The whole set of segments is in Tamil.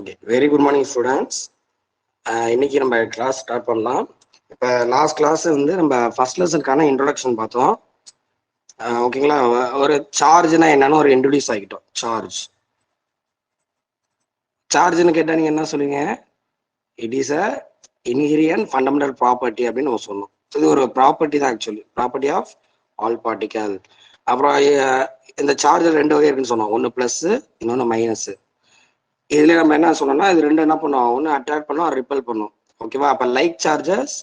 Okay, very good morning students. இன்னைக்கு நம்ம கிளாஸ் ஸ்டார்ட் பண்ணலாம். இப்போ லாஸ்ட் கிளாஸ் வந்து நம்ம ஃபர்ஸ்ட் லெசனுக்கான இன்ட்ரோடக்ஷன் பார்த்தோம். ஓகேங்களா? ஒரு சார்ஜ்னா என்னன்னு ஒரு இன்ட்ரோடியூஸ் ஆகிட்டோம். சார்ஜ்னு கேட்டால் நீங்கள் என்ன சொல்லுவீங்க? It is a inherent fundamental property அப்படின்னு நம்ம சொன்னோம். இது ஒரு ப்ராப்பர்ட்டி தான், actually property of all particle. அப்புறம் இந்த சார்ஜர் ரெண்டு வகை இருக்குன்னு சொன்னோம், ஒன்று ப்ளஸ் இன்னொன்று மைனஸ். இதுல நம்ம என்ன சொன்னோம்னா இது ரெண்டு என்ன பண்ணுவோம், ஒன்று அட்ராக்ட் பண்ணும், ரிப்பல் பண்ணும். ஓகேவா? அப்ப லைக் சார்ஜஸ்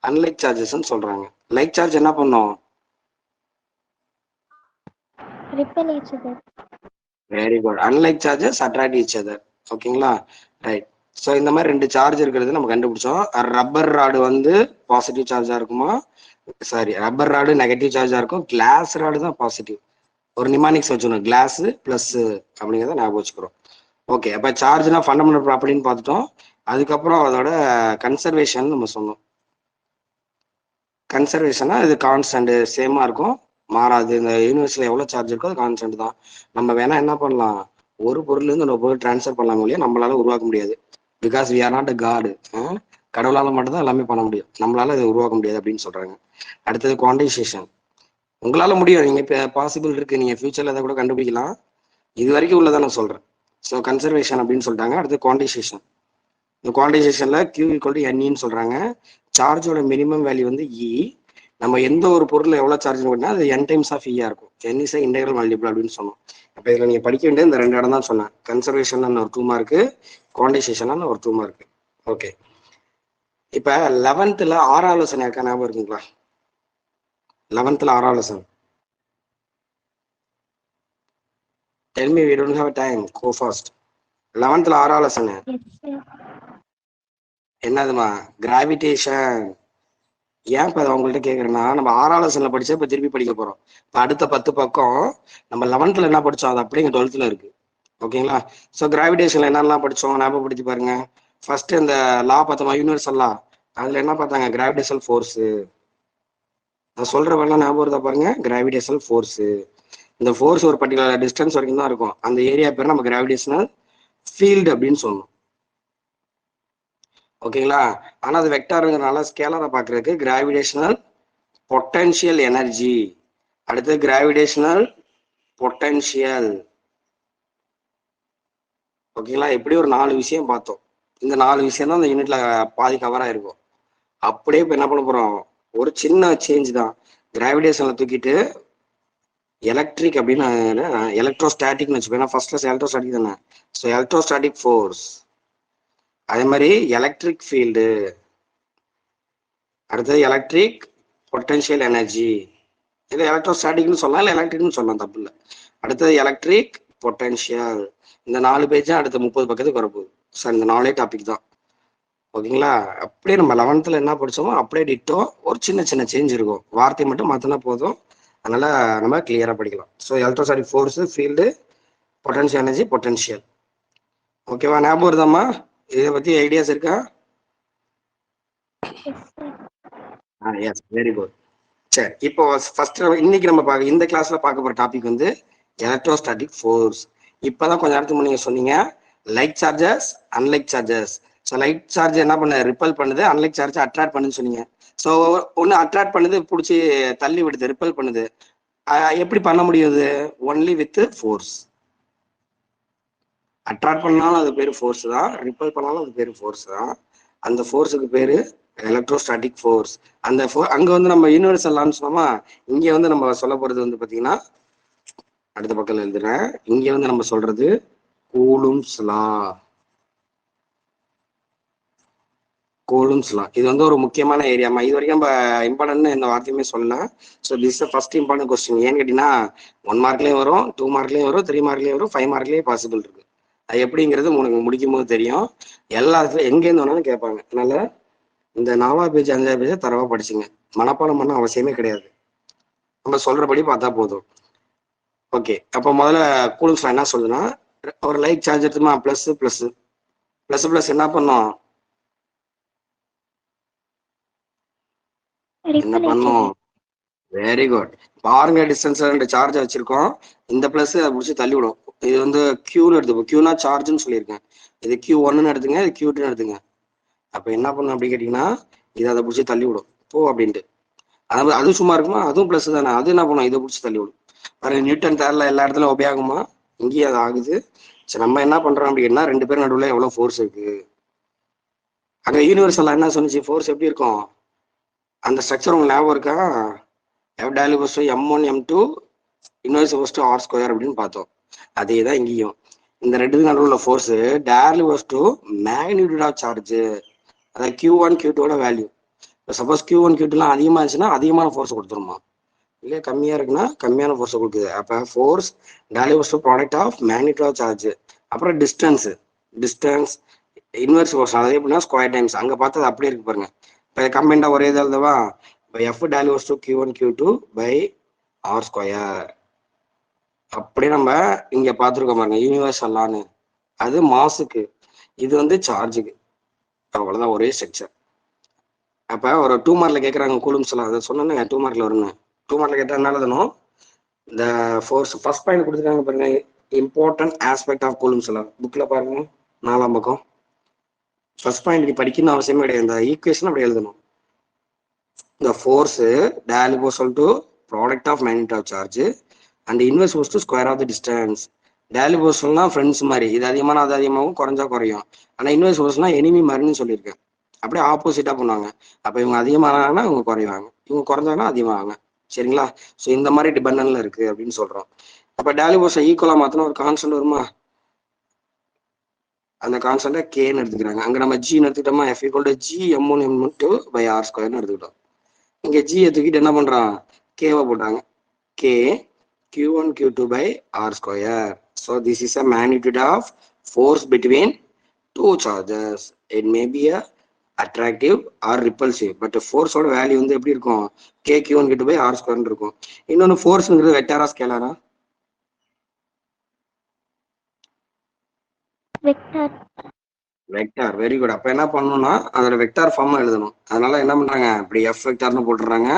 அன்லைக் சார்ஜஸ்ன்னு சொல்றாங்க. லைக் சார்ஜ் என்ன பண்ணும்? Ripple each other. Very good. Unlike charges attract each other. ஓகேங்களா? ரைட். ஸோ இந்த மாதிரி ரெண்டு சார்ஜ் இருக்கிறது நம்ம கண்டுபிடிச்சோம். ரப்பர் ராடு வந்து பாசிட்டிவ் சார்ஜா இருக்குமா, சாரி ரப்பர் ராடு நெகட்டிவ் சார்ஜா இருக்கும், கிளாஸ் ராடு தான் பாசிட்டிவ். ஒரு நிமானிக்ஸ் வச்சுக்கணும், கிளாஸ் பிளஸ் அப்படிங்கிறத ஞாபகம் வச்சுக்கிறோம். ஓகே, அப்போ சார்ஜ்னா ஃபண்டமெண்டல் ப்ராப்பர்ட்டின்னு பார்த்துட்டோம். அதுக்கப்புறம் அதோட கன்சர்வேஷன் நம்ம சொன்னோம். கன்சர்வேஷனா இது கான்ஸ்டன்ட், சேமா இருக்கும், மாறாது. இந்த யூனிவர்ஸ்ல எவ்வளவு சார்ஜ் இருக்கோ அது கான்ஸ்டன்ட் தான். நம்ம வேணா என்ன பண்ணலாம், ஒரு பொருள் இருந்து இன்னொரு பொருள் டிரான்ஸ்ஃபர் பண்ணலாம் இல்லையா, நம்மளால உருவாக்க முடியாது. Because we are not a god. கடவுளால மட்டும்தான் எல்லாமே பண்ண முடியும், நம்மளால இதை உருவாக்க முடியாது அப்படின்னு சொல்றாங்க. அடுத்தது குவான்டைசேஷன். உங்களால முடியும், நீங்க இப்போ பாசிபிள் இருக்கு, நீங்க ஃபியூச்சர்ல அதை கூட கண்டுபிடிக்கலாம். இது வரைக்கும் உள்ளதான் நான் சொல்றேன். ஸோ கன்சர்வேஷன் அப்படின்னு சொல்லிட்டாங்க. அடுத்து குவான்டைசேஷன். இந்த குவான்டைசேஷன்ல Q = NEன்னு சொல்றாங்க. சார்ஜோட மினிமம் வேல்யூ வந்து E. நம்ம எந்த ஒரு பொருள் எவ்வளவு சார்ஜ் பண்ணா அது n டைம்ஸ் ஆஃப் E இருக்கும். N இஸ் இன்டெகிரல் மல்டிபிள் அப்படின்னு சொன்னோம். அப்ப இதுல நீங்க படிக்க வேண்டிய இந்த ரெண்டு இடம் தான் சொன்னேன். கன்சர்வேஷன் ஒரு 2 மார்க்கு, குவான்டைசேஷன் ஒரு 2 மார்க்கு. ஓகே, இப்ப 11th ஆறாவது லெசன் யாருக்கா ஞாபகம் இருக்குங்களா? 11th ஆறாவது lesson. Tell me, we don't have time. Go fast. 11th ஆறாவது லெசன் என்னதுமா? கிராவிடேஷன். ஏன் இப்ப அதை உங்கள்கிட்ட கேட்குறேன்னா, நம்ம ஆறாவது லெசன்ல படிச்சா இப்ப திருப்பி படிக்க போறோம். இப்போ அடுத்த 10 பக்கம் நம்ம 11th என்ன படிச்சோம் அது அப்படியே 12th இருக்கு. ஓகேங்களா? ஸோ கிராவிடேஷன்ல என்னெல்லாம் படிச்சோம் ஞாபகப்படுத்தி பாருங்க. ஃபர்ஸ்ட் இந்த லா பார்த்தோமா, யூனிவர்சல் லா. அதுல என்ன பார்த்தாங்க? Gravitational force. நான் சொல்ற வேணா ஞாபகம் இருந்தா பாருங்க. கிராவிடேஷனல் ஃபோர்ஸ், இந்த ஃபோர்ஸ் ஒரு பர்டிகுலர் டிஸ்டன்ஸ் வரைக்கும் தான் இருக்கும். அந்த ஏரியா பேர் நம்ம கிராவிடேஷனல் ஃபீல்டு அப்படின்னு சொன்னோம். ஓகேங்களா? ஆனா அது வெக்டாருங்கிறனால ஸ்கேலரை பார்க்கறதுக்கு கிராவிடேஷனல் பொட்டன்ஷியல் எனர்ஜி, அடுத்து கிராவிடேஷனல் பொட்டன்ஷியல். ஓகேங்களா? இப்படி ஒரு 4 விஷயம் பார்த்தோம். இந்த 4 விஷயம் தான் இந்த யூனிட்ல பாதி கவர் ஆயிருக்கும். அப்படியே இப்போ என்ன பண்ண போறோம், ஒரு சின்ன சேஞ்ச் தான். கிராவிடேஷன்ல தூக்கிட்டு எலக்ட்ரிக் அப்படின்னு எலக்ட்ரோஸ்டாட்டிக்னு வச்சுக்கோங்க. ஃபர்ஸ்ட் கிளாஸ் எலக்ட்ரோஸ்டாட்டிக் தானே. ஸோ எலக்ட்ரோஸ்டாட்டிக் ஃபோர்ஸ், அதே மாதிரி எலக்ட்ரிக் ஃபீல்டு, அடுத்தது எலக்ட்ரிக் பொட்டன்ஷியல் எனர்ஜி. இது எலக்ட்ரோஸ்டாட்டிக்னு சொல்லலாம், இல்லை எலக்ட்ரிக்னு சொல்லலாம், தப்பு இல்லை. அடுத்தது எலக்ட்ரிக் பொட்டன்ஷியல். இந்த 4 பேஜ் அடுத்த 30 பக்கத்துக்கு வரப்போகுது. சார் இந்த 4 டாபிக் தான். ஓகேங்களா? அப்படியே நம்ம 11th என்ன படிச்சோமோ அப்படியே டிட்டோ, ஒரு சின்ன சின்ன சேஞ்ச் இருக்கும், வார்த்தை மட்டும் மாத்தினா போதும். அதனால நம்ம கிளியரா படிக்கலாம். So electrostatic force, field, potential energy, potential. ஓகேவா? ஞாபகம் வருதாம்மா? இதை பத்தி ஐடியாஸ் இருக்கா? Yes, very good. சரி, இப்போ ஃபர்ஸ்ட் இன்னைக்கு நம்ம இந்த கிளாஸ்ல பார்க்க போற டாபிக் வந்து எலக்ட்ரோஸ்டாட்டிக் ஃபோர்ஸ். இப்பதான் கொஞ்ச நேரத்துக்கு முன்னாடி நீங்க சொன்னீங்க like charges unlike charges. So like charge என்ன பண்ண, ரிப்பல் பண்ணுது, அன்லைக் சார்ஜ் அட்ராக்ட் பண்ணுன்னு சொன்னீங்க. ஸோ ஒன்று அட்ராக்ட் பண்ணுது, பிடிச்சி தள்ளி விடுது, ரிப்பல் பண்ணுது. எப்படி பண்ண முடியுது? Only with force. அட்ராக்ட் பண்ணாலும் அது பேரு ஃபோர்ஸ் தான், ரிப்பல் பண்ணாலும் அது பேரு ஃபோர்ஸ் தான். அந்த ஃபோர்ஸுக்கு பேரு எலக்ட்ரோஸ்டாட்டிக் ஃபோர்ஸ். அந்த அங்க வந்து நம்ம யூனிவர்சல் லான்னு சொன்னோமா, இங்க வந்து நம்ம சொல்ல போறது வந்து பாத்தீங்கன்னா அடுத்த பக்கம் எழுதுறேன். இங்க வந்து நம்ம சொல்றது கூலும்ஸ் லா. கூலும்ஸ் லா இது வந்து ஒரு முக்கியமான ஏரியாமா. இது வரைக்கும் நம்ம இம்பார்ட்டன்ட் எந்த வார்த்தையுமே சொல்லலாம். So this first important question. ஏன்னு கேட்டீங்கன்னா 1 மார்க்லயும் வரும், 2 மார்க்லயும் வரும், 3 மார்க்லயும் வரும், 5 மார்க்லயும் பாசிபிள் இருக்கு. அது எப்படிங்கிறது உங்களுக்கு முடிக்கும் போது தெரியும். எல்லாத்துலயும் எங்கேருந்து வேணாலும் கேட்பாங்க. அதனால இந்த 4ஆவது பேஜ் 5ஆவது பேஜை தரவா படிச்சுங்க. மனப்பாடம் பண்ண அவசியமே கிடையாது, நம்ம சொல்றபடி பார்த்தா போதும். ஓகே, அப்போ முதல்ல கூலும்ஸ் லா என்ன சொல்லுதுன்னா, ஒரு லைக் சார்ஜ் எடுத்துமா, பிளஸ் பிளஸ் பிளஸ் பிளஸ் என்ன பண்ணும், என்ன பண்ணும்? Very good. பாருங்க, டிஸ்டன்ஸ்ல 2 சார்ஜ் வச்சிருக்கோம். இந்த பிளஸ் அதை பிடிச்சி தள்ளி விடும். இது வந்து கியூன்னு எடுத்துப்போம். கியூனா சார்ஜ்னு சொல்லியிருக்கேன். இது Q1 எடுத்துங்க, இது Q2 எடுத்துங்க. அப்ப என்ன பண்ணும் அப்படின்னு கேட்டீங்கன்னா இதை அதை பிடிச்சி தள்ளி விடும் போ அப்படின்ட்டு. அதாவது அது சும்மா இருக்குமா, அதுவும் பிளஸ் தானே, அது என்ன பண்ணும் இதை பிடிச்சி தள்ளி விடும். பாருங்க நியூட்டன் தேர்ல எல்லா இடத்துலயும் ஒபே ஆகுமா, இங்கேயும் அது ஆகுது. சரி நம்ம என்ன பண்றோம் அப்படின்னா ரெண்டு பேரும் நடுவில் எவ்வளவு ஃபோர்ஸ் இருக்கு. அங்க யூனிவர்சல் என்ன சொன்னிச்சு, ஃபோர்ஸ் எப்படி இருக்கும், அந்த ஸ்ட்ரக்சர் உங்களுக்கு ஞாபகம் இருக்கா, F டைலிவர்ஸ் M1 M2 inverse to R square அப்படின்னு பார்த்தோம். அதே தான் இங்கேயும் இந்த ரெண்டு நடுவில் உள்ள ஃபோர்ஸ் டைலிவர்ஸ் டு மேக்னிடியூட் ஆஃப் சார்ஜ், அதாவது Q1 Q2 value. Suppose Q1 Q2 அதிகமா இருந்துச்சுன்னா அதிகமான ஃபோர்ஸ் கொடுத்துருமா, இல்லையா கம்மியா இருக்குன்னா கம்மியான ஃபோர்ஸ் கொடுக்குது. அப்ப ஃபோர்ஸ் டைலிவர்ஸ் to product of magnitude of charge. அப்புறம் டிஸ்டன்ஸ் இன்வெர்ஸ் ஃபோர்ஸ், அதே எப்படின்னா ஸ்கொயர் டைம்ஸ். அங்க பார்த்தது அப்படியே இருக்கு பாருங்க. இப்போ கம்பைண்டா ஒரே இது எழுதவா, இப்போ F டைலிவர்ஸ் to Q1 Q2 by R square. அப்படியே நம்ம இங்க பார்த்துருக்கோம் பாருங்க யூனிவர்சல்லான்னு, அது மாஸுக்கு, இது வந்து சார்ஜுக்கு. அவ்வளவுதான் ஒரே ஸ்ட்ரக்சர். அப்ப ஒரு 2 மார்க்ல கேட்கறாங்க கூலும்ஸ் எல்லாம், அதை சொன்னேன்னு 2 மார்க்ல வருங்க. 2 மார்க்ல கேட்டா என்ன எழுதணும், இந்த ஃபோர்ஸ் ஃபர்ஸ்ட் பாயிண்ட் கொடுத்துருக்காங்க பாருங்க, இம்பார்ட்டன்ட் ஆஸ்பெக்ட் ஆஃப் கூலும்ஸ் எல்லாம் புக்ல பாருங்க 4ஆம் பக்கம். ஃபர்ஸ்ட் பாயிண்ட் படிக்கணும்னு அவசியமே கிடையாது, இந்த ஈக்குவேஷன் அப்படி எழுதணும். இந்த ஃபோர்ஸ் டைலிவர்சல் to product of magnitude of charge and inverse force to square of the distance. டைலிவர்சல்னா ஃப்ரெண்ட்ஸ் மாதிரி, இது அதிகமான அது அதிகமாகவும் குறைஞ்சா குறையும். ஆனா இன்வெர்ஸ் ஃபோர்ஸ்னா எனிமி மாதிரின்னு சொல்லியிருக்கேன், அப்படியே ஆப்போசிட்டா பண்ணுவாங்க. அப்ப இவங்க அதிகமானாங்கன்னா இவங்க குறைவாங்க, இவங்க குறைஞ்சாங்கன்னா அதிகமாகாங்க. சரிங்களா, ஸோ இந்த மாதிரி டிபெண்டன்ல இருக்கு அப்படின்னு சொல்றோம். அப்ப டைலிவர்ஸை ஈக்குவலா மாத்தினா ஒரு கான்ஸ்டன்ட் வருமா, அந்த கான்ஸ்டன்ட்டை கேன்னு எடுத்துக்கிறாங்க. அங்க நம்ம ஜின்னு எடுத்துக்கிட்டோமா, F equal to G M1 M2 by R ஸ்கொயர்னு எடுத்துக்கிட்டோம். இங்க ஜி எடுத்துக்கிட்டு என்ன பண்றான், கேவை போட்டாங்க, K Q1 Q2 by R square. So this is a magnitude of force between two charges. It may be a attractive or repulsive, but force ஓட வேல்யூ வந்து எப்படி இருக்கும், K Q1 Q2 by R ஸ்கொயர்னு இருக்கும். இன்னொன்னு ஃபோர்ஸ்ங்கிறது வெக்டாரா ஸ்கேலாரா, வெக்டார். Vector, very good. அப்ப என்ன பண்ணணும்னா அதோட வெக்டார் ஃபார்ம் எழுதணும். அதனால என்ன பண்றாங்க, இப்படி F வெக்டார்னு போட்டுறாங்க.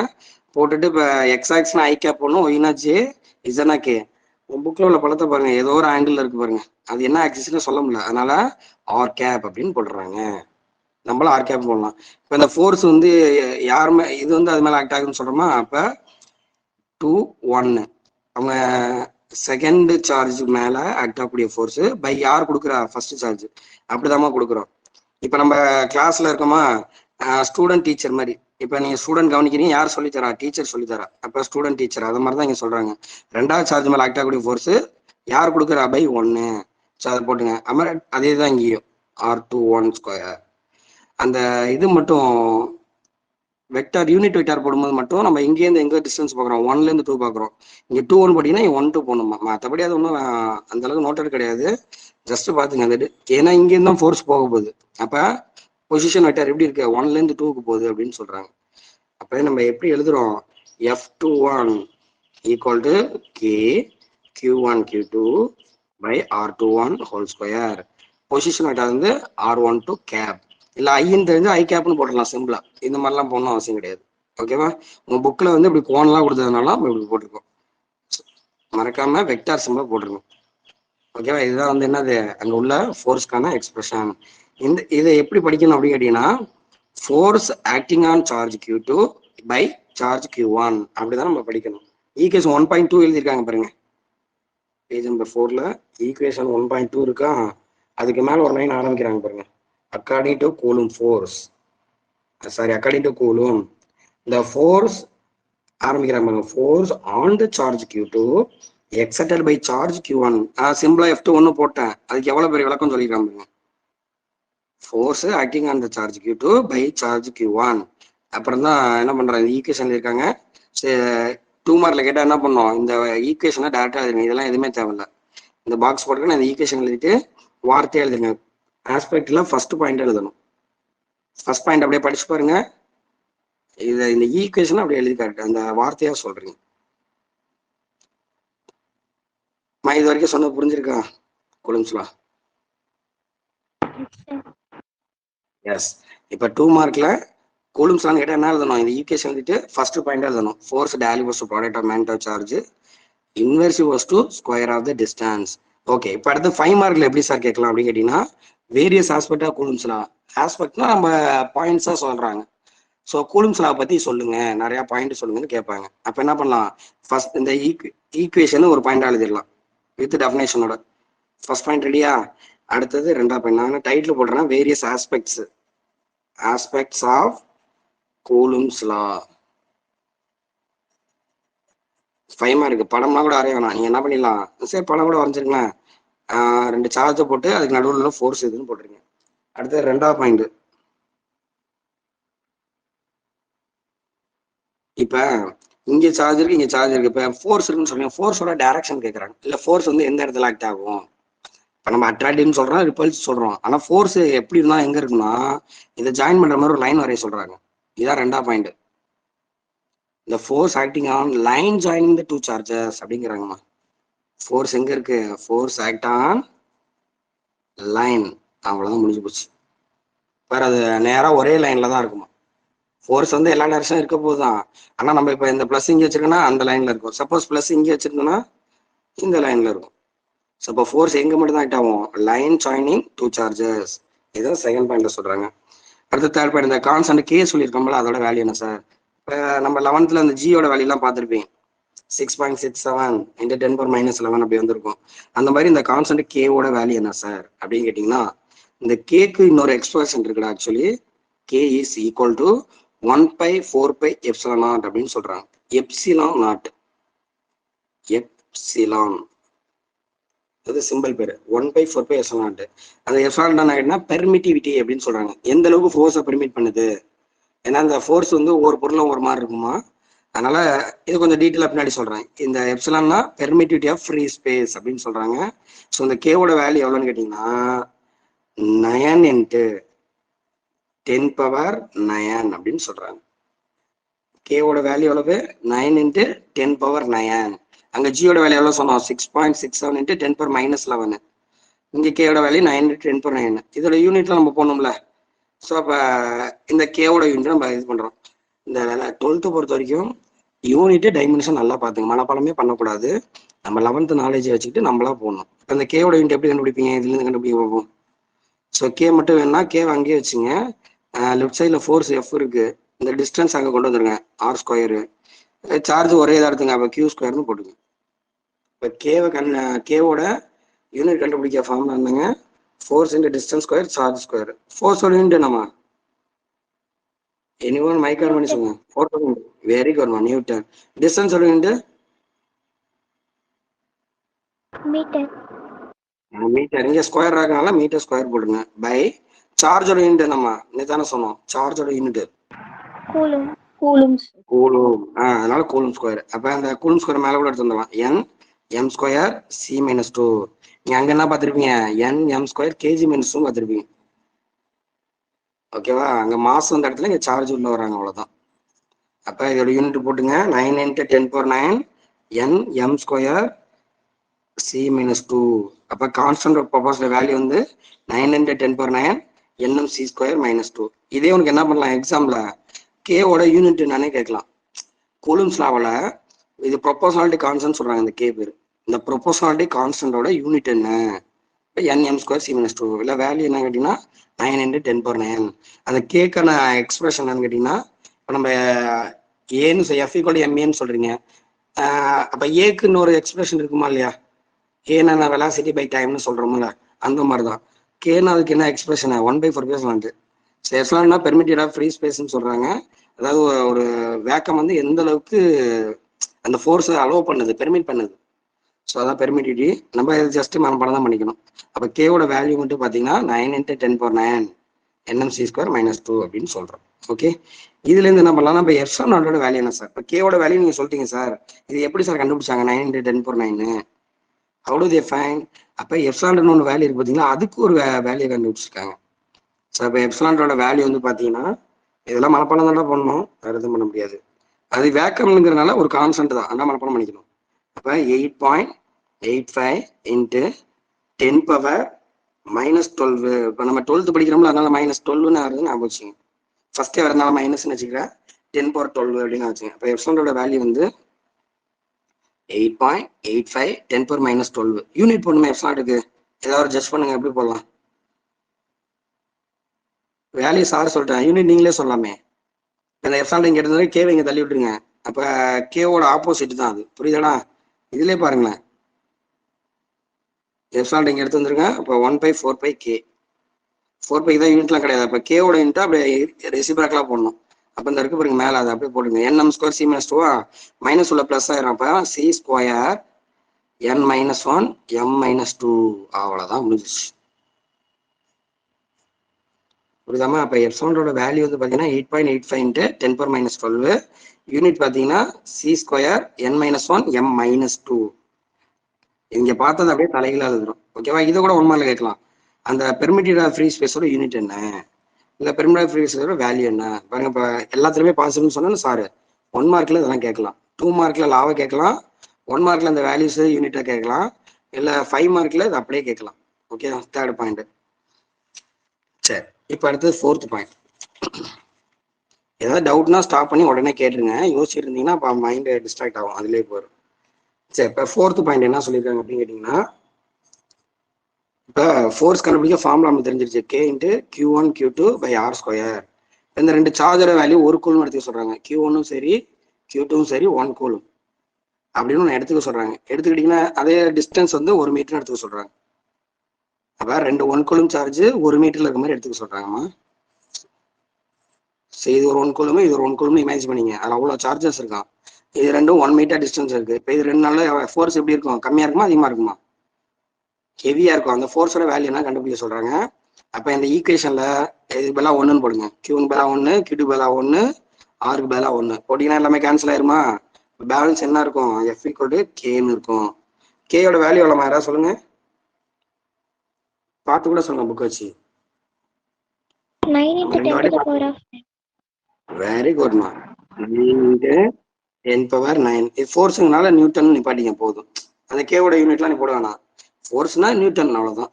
போட்டுட்டு இப்ப எக்ஸ் ஆக்ஸ்னா ஐ கேப் போடணும், ஒய்னா ஜே, இசனா கே. புக்ல உள்ள படத்தை பாருங்க, ஏதோ ஒரு ஆங்கிள் இருக்கு பாருங்க, அது என்ன ஆக்சிஸ்னு சொல்ல முடியல, அதனால ஆர் கேப் அப்படின்னு போட்டுறாங்க. நம்மள ஆர் கேப் போடலாம். இப்ப இந்த ஃபோர்ஸ் வந்து யாருமே இது வந்து அது மேல ஆக்ட் ஆகுதுன்னு சொல்றோமா, அப்ப 2 1 அவங்க செகண்ட் சார்ஜ் மேல ஆக்ட் ஆகக்கூடிய ஃபோர்ஸ் பை யார் கொடுக்குறா, ஃபர்ஸ்ட் சார்ஜ். அப்படிதாம்மா கொடுக்குறோம். இப்ப நம்ம கிளாஸ்ல இருக்கோமா, ஸ்டூடெண்ட் டீச்சர் மாதிரி. இப்ப நீங்க ஸ்டூடெண்ட் கவனிக்கிறீங்க, யார் சொல்லித்தரா, டீச்சர் சொல்லித்தரா, அப்ப ஸ்டூடெண்ட் டீச்சர். அது மாதிரி தான் இங்க சொல்றாங்க. ரெண்டாவது சார்ஜ் மேல ஆக்ட் ஆகக்கூடிய ஃபோர்ஸ் யார் கொடுக்குறா, பை 1. அதை போட்டுங்க. அதே தான் இங்கேயும் R21 ஸ்கொயர். அந்த இது மட்டும் வெக்டார் யூனிட் வெக்டார் போடும்போது மட்டும் நம்ம இங்கேருந்து எங்க டிஸ்டன்ஸ் பார்க்குறோம், 1ல இருந்து 2 பார்க்குறோம். இங்க 2 1 போட்டீங்கன்னா 1 2 போடணுமா, மற்றபடி அது ஒன்றும் அந்த அளவுக்கு நோட்டட் கிடையாது. ஜஸ்ட் பாத்துங்க அந்த ஏன்னா இங்கேருந்து தான் ஃபோர்ஸ் போக போகுது. அப்ப பொசிஷன் வெக்டார் எப்படி இருக்கு, 1ல இருந்து 2க்கு போகுது அப்படின்னு சொல்றாங்க. அப்ப நம்ம எப்படி எழுதுறோம், F21 equal to K Q1 Q2 by R21 whole square. Position vector வந்து R12 கேப், இல்ல ஐன்னு தெரிஞ்சு ஐ கேப்னு போட்டுடலாம் சிம்பிளா. இந்த மாதிரிலாம் போடணும் அவசியம் கிடையாது. ஓகேவா, உங்க புக்ல வந்து இப்படி கோன்லாம் கொடுத்ததுனால நம்ம இப்படி போட்டிருக்கோம். மறக்காம வெக்டார் சிம்பிளா போட்டிருக்கோம். ஓகேவா, இதுதான் வந்து என்னது அங்க உள்ள ஃபோர்ஸ்க்கான எக்ஸ்பிரஷன். இதை எப்படி படிக்கணும் அப்படின்னு கேட்டீங்கன்னா, force acting on charge Q2 by charge Q1 அப்படிதான் நம்ம படிக்கணும். ஈக்குவேஷன் 1.2 எழுதியிருக்காங்க பாருங்க, பேஜ் நம்பர் 4ல ஈக்குவேஷன் 1.2 இருக்கா, அதுக்கு மேல ஒரு லைன் ஆரம்பிக்கிறாங்க பாருங்க. According to Coulomb force, according to Coulomb, the force ஆரம்பிக்கிறாங்க, force on the charge Q2 exerted by charge Q1. சிம்பிளா F21 போட்டேன், அதுக்கு எவ்வளவு பெரிய விளக்கம் சொல்லிக்கிறாங்க. force acting on the charge Q2 by charge Q1. அப்புறம் தான் என்ன பண்றாங்க, ஈக்குவேஷன் இருக்காங்க. 2 மார்க்ல கேட்டா என்ன பண்ணோம், இந்த ஈக்குவேஷனை டேரக்டா எழுதுங்க, இதெல்லாம் எதுவுமே தேவையில்ல. இந்த பாக்ஸ் போட்டுக்க இந்த ஈக்குவேஷன் எழுதிட்டு வார்த்தையை எழுதுங்க. ஆஸ்பெக்ட்ல ஃபர்ஸ்ட் பாயிண்ட் எழுதணும். ஃபர்ஸ்ட் பாயிண்ட் அப்படியே படிச்சு பாருங்க. இதை இந்த ஈக்குவேஷன் அப்படியே எழுதி காட்டு, அந்த வார்த்தையா சொல்றீங்க. இது வரைக்கும் சொன்ன புரிஞ்சிருக்கா கூலும்ஸ்லாம்? எஸ். இப்ப 2 மார்க்ல கூலும்ஸ்லாம் கேட்டா என்ன எழுதணும், இந்த ஈக்குவேஷன் எழுதிட்டு ஃபர்ஸ்ட் பாயிண்ட் எழுதணும். ஃபோர்ஸ் டைலிவர்ஸ் to product of magnitude of charge inversely to square of the distance. Okay, இப்போ அடுத்து 5 மார்க்ல எப்படி சார் கேட்கலாம் அப்படின்னு கேட்டீங்கன்னா, various aspect of Coulomb's law. ஆஸ்பெக்ட்னா நம்ம பாயிண்ட்ஸா சொல்றாங்க. ஸோ கூலும்ஸ் லா பத்தி சொல்லுங்க, நிறைய பாயிண்ட் சொல்லுங்கன்னு கேட்பாங்க. அப்ப என்ன பண்ணலாம், ஃபர்ஸ்ட் இந்த ஈக்குவேஷன் ஒரு பாயிண்ட் எழுதிடலாம் வித் டெஃபினேஷனோட. ஃபர்ஸ்ட் பாயிண்ட் ரெடியா? அடுத்தது ரெண்டாவது பாயிண்ட் நான் டைட்டில் போடுறேன், various aspects of Coulomb's law. 5 mark. படம்லாம் கூட வரைய வேணாம், நீங்க என்ன பண்ணிடலாம், சரி படம் கூட வரைஞ்சிருங்களேன். 2 சார்ஜை போட்டு அதுக்கு நடுவில் ஃபோர்ஸ் எதுன்னு போட்டுருங்க. அடுத்தது ரெண்டாவது பாயிண்ட். இப்ப இங்க சார்ஜ் இருக்கு, இங்க சார்ஜ் இருக்கு. இப்ப ஃபோர்ஸ் இருக்குன்னு சொல்றீங்க, ஃபோர்ஸோட டைரக்ஷன் கேட்கறாங்க. இல்ல ஃபோர்ஸ் வந்து எந்த இடத்துல ஆக்ட் ஆகும். இப்ப நம்ம அட்ராக்டிவ்னு சொல்றோம், ரிப்பல்ஸ் சொல்றோம். ஆனா ஃபோர்ஸ் எப்படி இருந்தா எங்க இருக்குன்னா, இதை ஜாயின் பண்ற மாதிரி ஒரு லைன் வரைய சொல்றாங்க. இதான் ரெண்டாவது பாயிண்ட். இந்த force acting on line joining the two charges அப்படிங்கிறாங்கம்மா. ஃபோர்ஸ் எங்க இருக்கு, ஃபோர்ஸ் ஆக்ட் ஆன் லைன். அவ்வளவுதான், முடிஞ்சு போச்சு. வேற அது நேரா ஒரே லைன்ல தான் இருக்குமா. ஃபோர்ஸ் வந்து எல்லா டைரக்ஷனும் இருக்க போதுதான். ஆனா நம்ம இப்ப இந்த பிளஸ் இங்க வச்சிருக்கோம்னா அந்த லைன்ல இருக்கும். சப்போஸ் பிளஸ் இங்க வச்சிருக்கோம்னா இந்த லைன்ல இருக்கும். ஸோ இப்போ ஃபோர்ஸ் எங்க மட்டும் தான் ஆக்ட் ஆகும், லைன் ஜாயினிங் டூ சார்ஜஸ். இதுதான் செகண்ட் பாயிண்ட்ல சொல்றாங்க. அடுத்த தேர்ட் பாயிண்ட், இந்த கான்ஸ்டன்ட் கே சொல்லியிருக்கோம்ல, அதோட வேல்யூ என்ன சார்? இப்போ நம்ம 11th அந்த ஜியோட வேல்யூலாம் பார்த்துருப்பீங்க. 6.67 into 10⁻11 அப்படி வந்திருக்கும். அந்த மாதிரி இந்த கான்ஸ்டன்ட் கேவோட வேல்யூ என்ன சார் அப்படின்னு கேட்டிங்கன்னா, இந்த கேக்கு இன்னொரு எக்ஸ்பிரஷன் இருக்குடா. Actually K is equal to 1/4πε0 அப்படின்னு சொல்றாங்க. எப்சிலான் நாட், எப்சிலான் அது சிம்பிள் பேரு 1/4πε0. அந்த எப்சிலான் ஆகிடுனா பெர்மிட்டிவிட்டி அப்படின்னு சொல்றாங்க. எந்த அளவுக்கு ஃபோர்ஸை பெர்மிட் பண்ணுது. ஏன்னா இந்த ஃபோர்ஸ் வந்து ஒவ்வொரு பொருளும் ஒரு மாதிரி இருக்குமா. அதனால இது கொஞ்சம் டீட்டெயிலாக பின்னாடி சொல்றேன். இந்த எப்சிலான்னா பெர்மிட்டிவிட்டி ஆஃப் ஃப்ரீ ஸ்பேஸ் அப்படின்னு சொல்றாங்க. ஸோ இந்த கேவோட வேல்யூ எவ்வளோன்னு கேட்டிங்கன்னா 9 × 10⁹ அப்படின்னு சொல்றாங்க. கேவோட வேல்யூ எவ்வளவு, 9 × 10⁹. அங்க ஜியோட வேல்யூ எவ்வளவு சொன்னோம், 6.67 × 10⁻11. இங்க கேவோட வேல்யூ 9 × 10⁹. இதோட யூனிட்ல நம்ம போகணும்ல. ஸோ அப்ப இந்த கேவோட யூனிட் நம்ம இது பண்றோம். இந்த 12th பொறுத்த வரைக்கும் யூனிட் டைமென்ஷன் நல்லா பாத்துங்க, மனப்பாடமே பண்ணக்கூடாது. நம்ம 11th நாலேஜ் வச்சுக்கிட்டு நம்மளா போடணும். இப்போ இந்த கேவோட யூனிட் எப்படி கண்டுபிடிப்பீங்க, இதுல இருந்து கண்டுபிடிக்க பார்ப்போம். ஸோ கே மட்டும் வேணும்னா கேவை அங்கேயே வச்சுங்க. லெஃப்ட் சைட்ல ஃபோர்ஸ் எஃப் இருக்கு, இந்த டிஸ்டன்ஸ் அங்கே கொண்டு வந்துருங்க r². சார்ஜ் ஒரே இதாக எடுத்துங்க, அப்போ q² போட்டுங்க. இப்போ கேவோட யூனிட் கண்டுபிடிக்க ஃபார்ம் இருந்தாங்க, force into distance square charge square. ஃபோர்ஸோட யூனிட் என்னமா, எனிஒன் மைக் ஆன் பண்ணி சொல்லுங்க. Force unit very good newton. டிஸ்டன்ஸோட யூனிட் மீட்டர். மீட்டர். இங்க ஸ்கொயர் இருக்கனால மீட்டர் ஸ்கொயர் போடுங்க. பை சார்ஜோட யூனிட் என்னமா, தானே சொன்னோம், சார்ஜோட யூனிட் கூலும். கூலும். அதனால கூலும் ஸ்கொயர். அப்ப அந்த கூலும் ஸ்கொயர் மேல கூட எடுத்து வந்துடலாம், n m² c-2. நீங்க அங்க என்ன பார்த்திருப்பீங்க, n m² kg-2 பார்த்திருப்பீங்க. ஓகேவா, அங்க மாஸ் வந்த இடத்துல இங்க சார்ஜ் உள்ள வராங்க, அவ்வளவுதான். அப்ப இதோட யூனிட் போட்டுங்க, 9 × 10⁹ n m² c-2. அப்ப கான்ஸ்டன்ட் ஆஃப் ப்ரொபோஸ்ட் வேல்யூ வந்து 9 × 10⁹ nmc²-2. இதே உனக்கு என்ன பண்ணலாம், எக்ஸாம்ல கேவோட யூனிட் என்னன்னே கேட்கலாம். கூலும்ஸ் லாவில் இது ப்ரொபோஷனாலிட்டி கான்ஸ்டன்ட் சொல்றாங்க. இந்த கே பேர், இந்த ப்ரொபோஷனாலிட்டி கான்ஸ்டன்டோட யூனிட் என்ன, nm² c-2. இல்லை வேல்யூ என்ன கேட்டீங்கன்னா 9 × 10⁹. அந்த கேக்கான எக்ஸ்பிரஷன் என்னன்னு கேட்டீங்கன்னா, இப்போ நம்ம ஏன்னு F = ma சொல்றீங்க. அப்ப ஏக்குன்னு ஒரு எக்ஸ்பிரஷன் இருக்குமா இல்லையா, ஏன்னா வெலாசிட்டி பை டைம்னு சொல்றோம்ல, அந்த மாதிரிதான் கேன்னு அதுக்கு என்ன எக்ஸ்பிரஷன் 1/4πε0. எப்சிலான்னா பெர்மிட்டட் ஆஃப் ஃப்ரீ ஸ்பேஸ்ன்னு சொல்றாங்க. அதாவது ஒரு வேக்கம் வந்து எந்த அளவுக்கு அந்த ஃபோர்ஸை அலோவ் பண்ணுது, பெர்மிட் பண்ணுது. ஸோ அதான் பெர்மிட்டிவிட்டி. நம்ம ஜஸ்ட் மனப்பாடம் தான் பண்ணிக்கணும். அப்போ கேவோட வேல்யூ மட்டும் பார்த்தீங்கன்னா 9 × 10⁹ nmc²-2 அப்படின்னு சொல்றோம். ஓகே, இதுல இருந்து என்ன பண்ணலாம், நம்ம எப்சிலானோட வேல்யூ என்ன சார், இப்போ கேவோட வேல்யூ நீங்க சொல்லிட்டீங்க சார், இது எப்படி சார் கண்டுபிடிச்சாங்க 9 × 10⁹? How do they find? அப்போ எப்சிலான் ஒன்று வேல்யூ இருக்கு பார்த்தீங்களா, அதுக்கு ஒரு வேல்யூ கண்டுபிடிச்சிருக்காங்க. ஸோ இப்போ எப்சிலானோட வேல்யூ வந்து பார்த்தீங்கன்னா, இதெல்லாம் மனப்பாடம் தானே பண்ணணும், வேறு எதுவும் பண்ண முடியாது. அது வேக்கம்ங்கிறதுனால ஒரு கான்ஸ்டன்ட் தான், அதான் மனப்பாடம் பண்ணிக்கணும். அப்போ 8.85 × 10⁻−12. இப்போ நம்ம 12th படிக்கிறோம்ல, அதனால -12ன்னு வருதுன்னு ஞாபகம் வச்சுங்க. ஃபர்ஸ்டே வரதுனால மைனஸ்ன்னு வச்சுக்கிறேன், 10⁻12 அப்படின்னு வச்சுங்க. இப்போ எப்சிலானோட வேல்யூ வந்து 8.85 10⁻−12. யூனிட் போடணுமே எப்சிலானுக்கு, ஏதாவது ஜஸ்ட் பண்ணுங்க, எப்படி போடலாம், வேல்யூ சார் சொல்லிட்டேன், யூனிட் நீங்களே சொல்லலாமே. இந்த எஃப்சால்ட் இங்கே எடுத்தது கேவை இங்கே தள்ளி விட்டுருங்க. அப்போ கேவோட ஆப்போசிட் தான் அது, புரியுதாடா? இதுலேயே பாருங்களேன், எஃப்சால்ட் இங்கே எடுத்து வந்துருங்க. அப்போ 1/4πk, 4π தான் யூனிட்லாம் கிடையாது. அப்போ கேவோட யூனிட்டா அப்படியே ரெசிபிராக்கெலாம் போடணும். அப்போ இந்த இருக்கு பாருங்க மேலே, அதை அப்படியே போடுங்க. nm² c-2 மைனஸ் உள்ள ப்ளஸ் ஆயிரும். அப்போ c² n-1 m-2, அவ்வளோதான் முடிஞ்சிச்சு. புரியுதாமா? அப்போ எப்சாலோட வேல்யூ வந்து பார்த்தீங்கன்னா 8.85 × 10⁻12. யூனிட் பார்த்தீங்கன்னா c² n-1 m-2. இங்கே பார்த்தது அப்படியே தலைகளாக எழுதுறோம். ஓகேவா? இதை கூட 1 மார்க்ல கேட்கலாம். அந்த பெர்மிட்டட் ஃப்ரீ ஸ்பேஸோட யூனிட் என்ன, இந்த பெர்மிட்டட் ஃப்ரீ ஸ்பேஸோட வேல்யூ என்ன பாருங்க. இப்போ எல்லாத்துலேயுமே பாசிபிள்னு சொன்னா சார் 1 மார்க்ல இதெல்லாம் கேட்கலாம், 2 மார்க்ல லாவை கேட்கலாம், 1 மார்க்ல இந்த வேல்யூஸ் யூனிட்டா கேட்கலாம், இல்லை 5 மார்க்ல இது அப்படியே கேட்கலாம். Okay, third point. சரி, இப்போ அடுத்தது 4th பாயிண்ட். ஏதாவது டவுட்னா ஸ்டாப் பண்ணி உடனே கேட்டுருங்க. யோசிச்சுட்டு இருந்தீங்கன்னா அப்போ மைண்ட் டிஸ்ட்ராக்ட் ஆகும், அதுலேயே போயிடும். சரி, இப்போ 4th பாயிண்ட் என்ன சொல்லியிருக்காங்க அப்படின்னு கேட்டிங்கன்னா, இப்போ ஃபோர்ஸ் கண்டுபிடிக்க ஃபார்முலா நம்ம தெரிஞ்சிருச்சு, k × q1 q2/r². இந்த ரெண்டு சார்ஜோட வேல்யூ 1 கூலும் எடுத்துக்க சொல்றாங்க. q1ம் சரி q2ம் சரி 1 கூலும் அப்படின்னு ஒன்று எடுத்துக்க சொல்றாங்க. எடுத்துக்கிட்டிங்கன்னா அதே டிஸ்டன்ஸ் வந்து 1 மீட்டர்னு எடுத்துக்க சொல்றாங்க. அப்போ ரெண்டு 1 கூலும் சார்ஜ் 1 மீட்டர்ல இருக்க மாதிரி எடுத்துக்க சொல்றாங்கம்மா. சரி, இது ஒரு 1 கூலும், இது ஒரு 1 கூலும் இமேஜ் பண்ணிங்க. அதில் அவ்வளோ சார்ஜஸ் இருக்கான். இது ரெண்டும் 1 மீட்டர் டிஸ்டன்ஸ் இருக்கு. இப்போ இது 2 நாள்ல ஃபோர்ஸ் எப்படி இருக்கும்? கம்மியா இருக்குமா அதிகமா இருக்குமா? ஹெவியா இருக்கும். அந்த ஃபோர்ஸோட வேல்யூ என்ன கண்டுபிடிக்க சொல்றாங்க. அப்போ இந்த ஈக்குவேஷன்ல இதுக்கு பதிலாக 1ன்னு போடுங்க. q1 பதிலாக 1, q2 பதிலாக 1, r பதிலாக 1 போட்டிங்கன்னா எல்லாமே கேன்சல் ஆயிருமா? பேலன்ஸ் என்ன இருக்கும்? f = kன்னு இருக்கும். கேயோட வேல்யூ எவ்வளோ யாராவது சொல்லுங்க, பார்த்து கூட சொல்லுங்க புக் வச்சு. 9 × 10⁻9. வெரி குட்மா. 9 × 10⁻9. இது ஃபோர்ஸுங்கனால நியூட்டன் நிப்பாட்டிங்க போதும். அந்த கேவோட யூனிட்லாம் நீ போட வேணாம். ஃபோர்ஸ்னா நியூட்டன், அவ்வளோதான்.